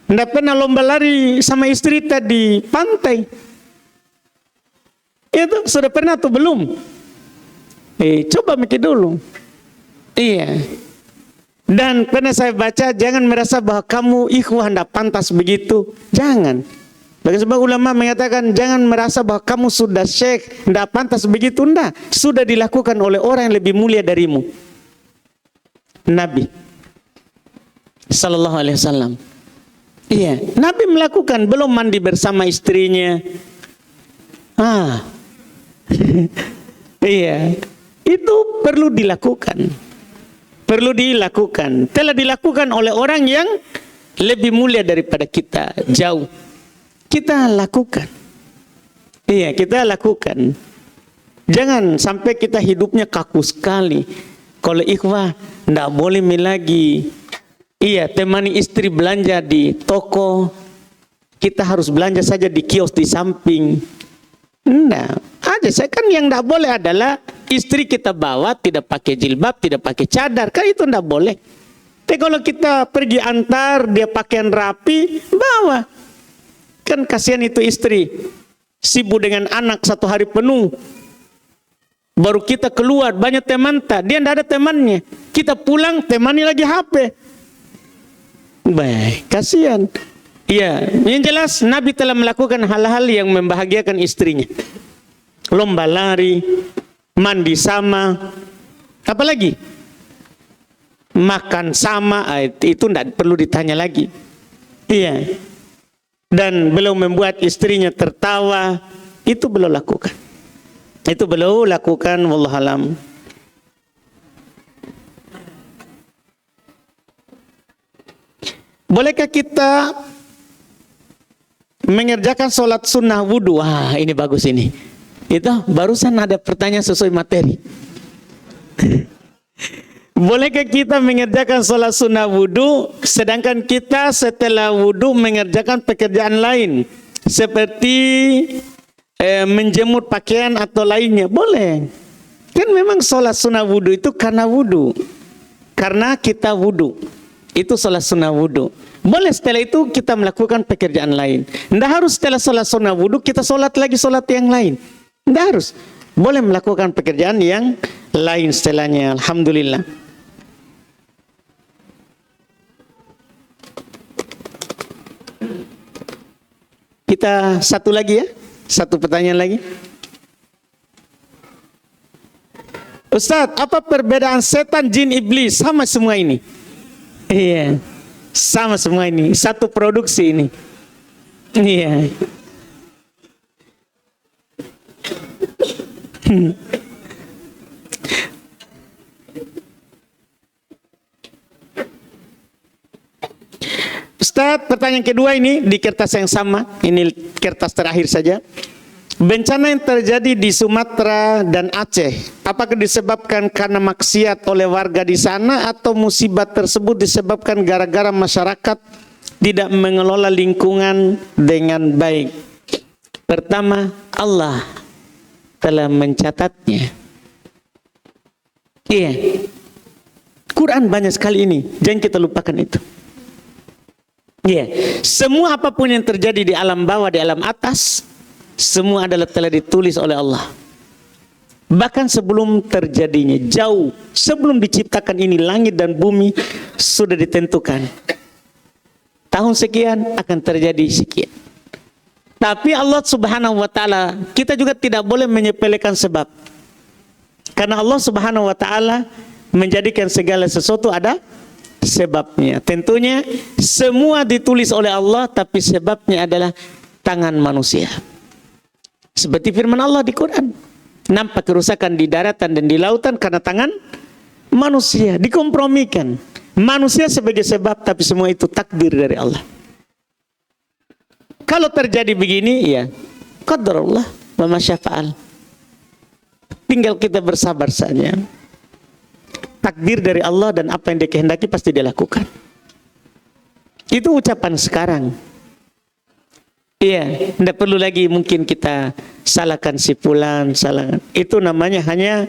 Speaker 2: Tidak pernah lomba lari sama istri tadi pantai. Itu sudah pernah atau belum? Coba mikir dulu. Iya. Dan pernah saya baca, jangan merasa bahwa kamu ikhwah tidak pantas begitu. Jangan. Bagi sebab ulama mengatakan jangan merasa bahwa kamu sudah syekh, tidak pantas begitu. Tidak. Sudah dilakukan oleh orang yang lebih mulia darimu. Nabi Sallallahu Alaihi Wasallam. Iya, Nabi melakukan, belum mandi bersama istrinya. Iya, itu perlu dilakukan. Perlu dilakukan. Telah dilakukan oleh orang yang lebih mulia daripada kita, jauh. Kita lakukan. Iya, kita lakukan. Jangan sampai kita hidupnya kaku sekali. Kalau ikhwah, tidak boleh lagi. Iya, temani istri belanja di toko. Kita harus belanja saja di kios di samping. Tidak. Saya kan yang tidak boleh adalah istri kita bawa tidak pakai jilbab, tidak pakai cadar. Kan itu tidak boleh. Tapi kalau kita pergi antar, dia pakaian rapi, bawa. Kan kasihan itu istri. Sibuk dengan anak 1 hari penuh. Baru kita keluar, banyak teman tak. Dia tidak ada temannya. Kita pulang, temani lagi HP. Baik, kasihan. Iya, yang jelas Nabi telah melakukan hal-hal yang membahagiakan istrinya. Lomba lari, mandi sama, apalagi makan sama, itu tidak perlu ditanya lagi. Iya. Dan beliau membuat istrinya tertawa, itu beliau lakukan. Itu beliau lakukan, wallahualam. Bolehkah kita mengerjakan sholat sunnah wudhu? Wah, ini bagus ini. Itu barusan ada pertanyaan sesuai materi. Bolehkah kita mengerjakan sholat sunnah wudhu, sedangkan kita setelah wudhu mengerjakan pekerjaan lain, seperti menjemur pakaian atau lainnya? Boleh. Kan memang sholat sunnah wudhu itu karena wudhu. Karena kita wudhu. Itu sholat sunnah wudhu. Boleh setelah itu kita melakukan pekerjaan lain. Tidak harus setelah sholat sunnah wudhu kita sholat lagi sholat yang lain. Tidak harus. Boleh melakukan pekerjaan yang lain setelahnya. Alhamdulillah. Kita satu lagi ya. Satu pertanyaan lagi. Ustadz, apa perbedaan setan, jin, iblis? Sama semua ini. Iya. Sama semua ini, satu produksi ini. Iya. Ustadz, pertanyaan kedua ini di kertas yang sama. Ini kertas terakhir saja. Bencana yang terjadi di Sumatera dan Aceh, apakah disebabkan karena maksiat oleh warga di sana atau musibah tersebut disebabkan gara-gara masyarakat tidak mengelola lingkungan dengan baik? Pertama, Allah telah mencatatnya. Iya. Quran banyak sekali ini, jangan kita lupakan itu. Iya, semua apapun yang terjadi di alam bawah, di alam atas, semua adalah telah ditulis oleh Allah. Bahkan sebelum terjadinya, jauh sebelum diciptakan ini langit dan bumi sudah ditentukan. Tahun sekian akan terjadi sekian. Tapi Allah Subhanahu wa taala, kita juga tidak boleh menyepelekan sebab. Karena Allah Subhanahu wa taala menjadikan segala sesuatu ada sebabnya. Tentunya semua ditulis oleh Allah, tapi sebabnya adalah tangan manusia. Seperti firman Allah di Quran, nampak kerusakan di daratan dan di lautan karena tangan manusia. Dikompromikan manusia sebagai sebab, tapi semua itu takdir dari Allah. Kalau terjadi begini, ya qadarullah wa ma syafa'al. Tinggal kita bersabar saja. Takdir dari Allah dan apa yang Dia kehendaki pasti Dia lakukan. Itu ucapan sekarang. Iya, tidak perlu lagi mungkin kita salahkan si fulan, salahkan. Itu namanya hanya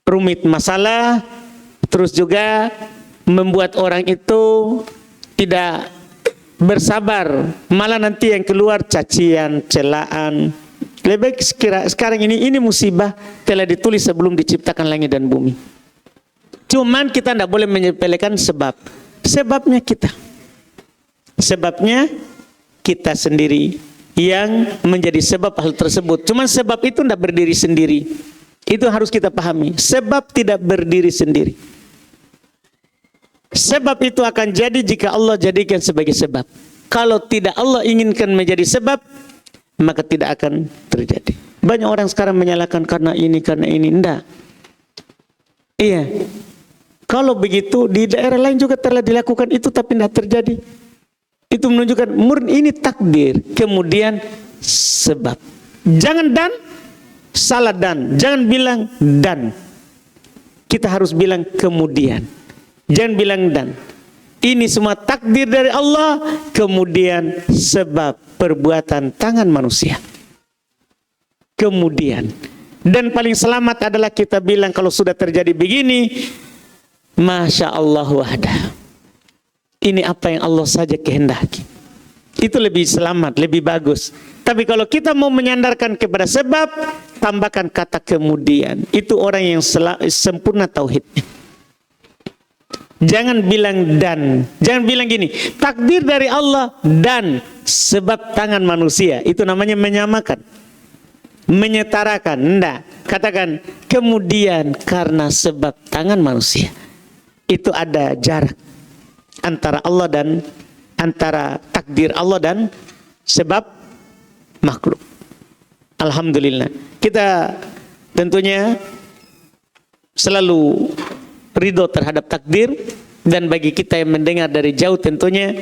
Speaker 2: rumit masalah, terus juga membuat orang itu tidak bersabar, malah nanti yang keluar cacian, celaan. Lebih baik sekarang ini musibah telah ditulis sebelum diciptakan langit dan bumi. Cuman kita tidak boleh menyepelekan sebab. Sebabnya kita. Sebabnya kita sendiri yang menjadi sebab hal tersebut. Cuman sebab itu tidak berdiri sendiri. Itu harus kita pahami. Sebab tidak berdiri sendiri. Sebab itu akan jadi jika Allah jadikan sebagai sebab. Kalau tidak Allah inginkan menjadi sebab, maka tidak akan terjadi. Banyak orang sekarang menyalahkan karena ini. Enggak. Iya. Kalau begitu di daerah lain juga telah dilakukan itu tapi tidak terjadi. Itu menunjukkan murni ini takdir. Kemudian sebab. Jangan dan, salah dan. Jangan bilang dan. Kita harus bilang kemudian. Jangan bilang dan. Ini semua takdir dari Allah, kemudian sebab perbuatan tangan manusia. Kemudian, dan paling selamat adalah kita bilang kalau sudah terjadi begini, Masya Allah wahda. Ini apa yang Allah saja kehendaki. Itu lebih selamat, lebih bagus. Tapi kalau kita mau menyandarkan kepada sebab, tambahkan kata kemudian. Itu orang yang sempurna tauhidnya. Jangan bilang dan. Jangan bilang gini, takdir dari Allah dan sebab tangan manusia. Itu namanya menyamakan, menyetarakan. Enggak. Katakan kemudian karena sebab tangan manusia. Itu ada jarak antara Allah dan antara takdir Allah dan sebab makhluk. Alhamdulillah. Kita tentunya selalu ridho terhadap takdir, dan bagi kita yang mendengar dari jauh tentunya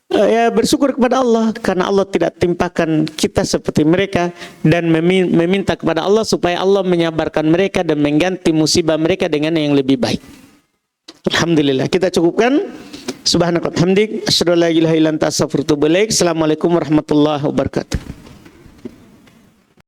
Speaker 2: ya bersyukur kepada Allah karena Allah tidak timpakan kita seperti mereka, dan meminta kepada Allah supaya Allah menyabarkan mereka dan mengganti musibah mereka dengan yang lebih baik. Alhamdulillah. Kita cukupkan. Subhanakallahumma hamdik asyhadu an la ilaha illa anta astaghfiruka wa atubu ilaik. Assalamualaikum warahmatullahi wabarakatuh.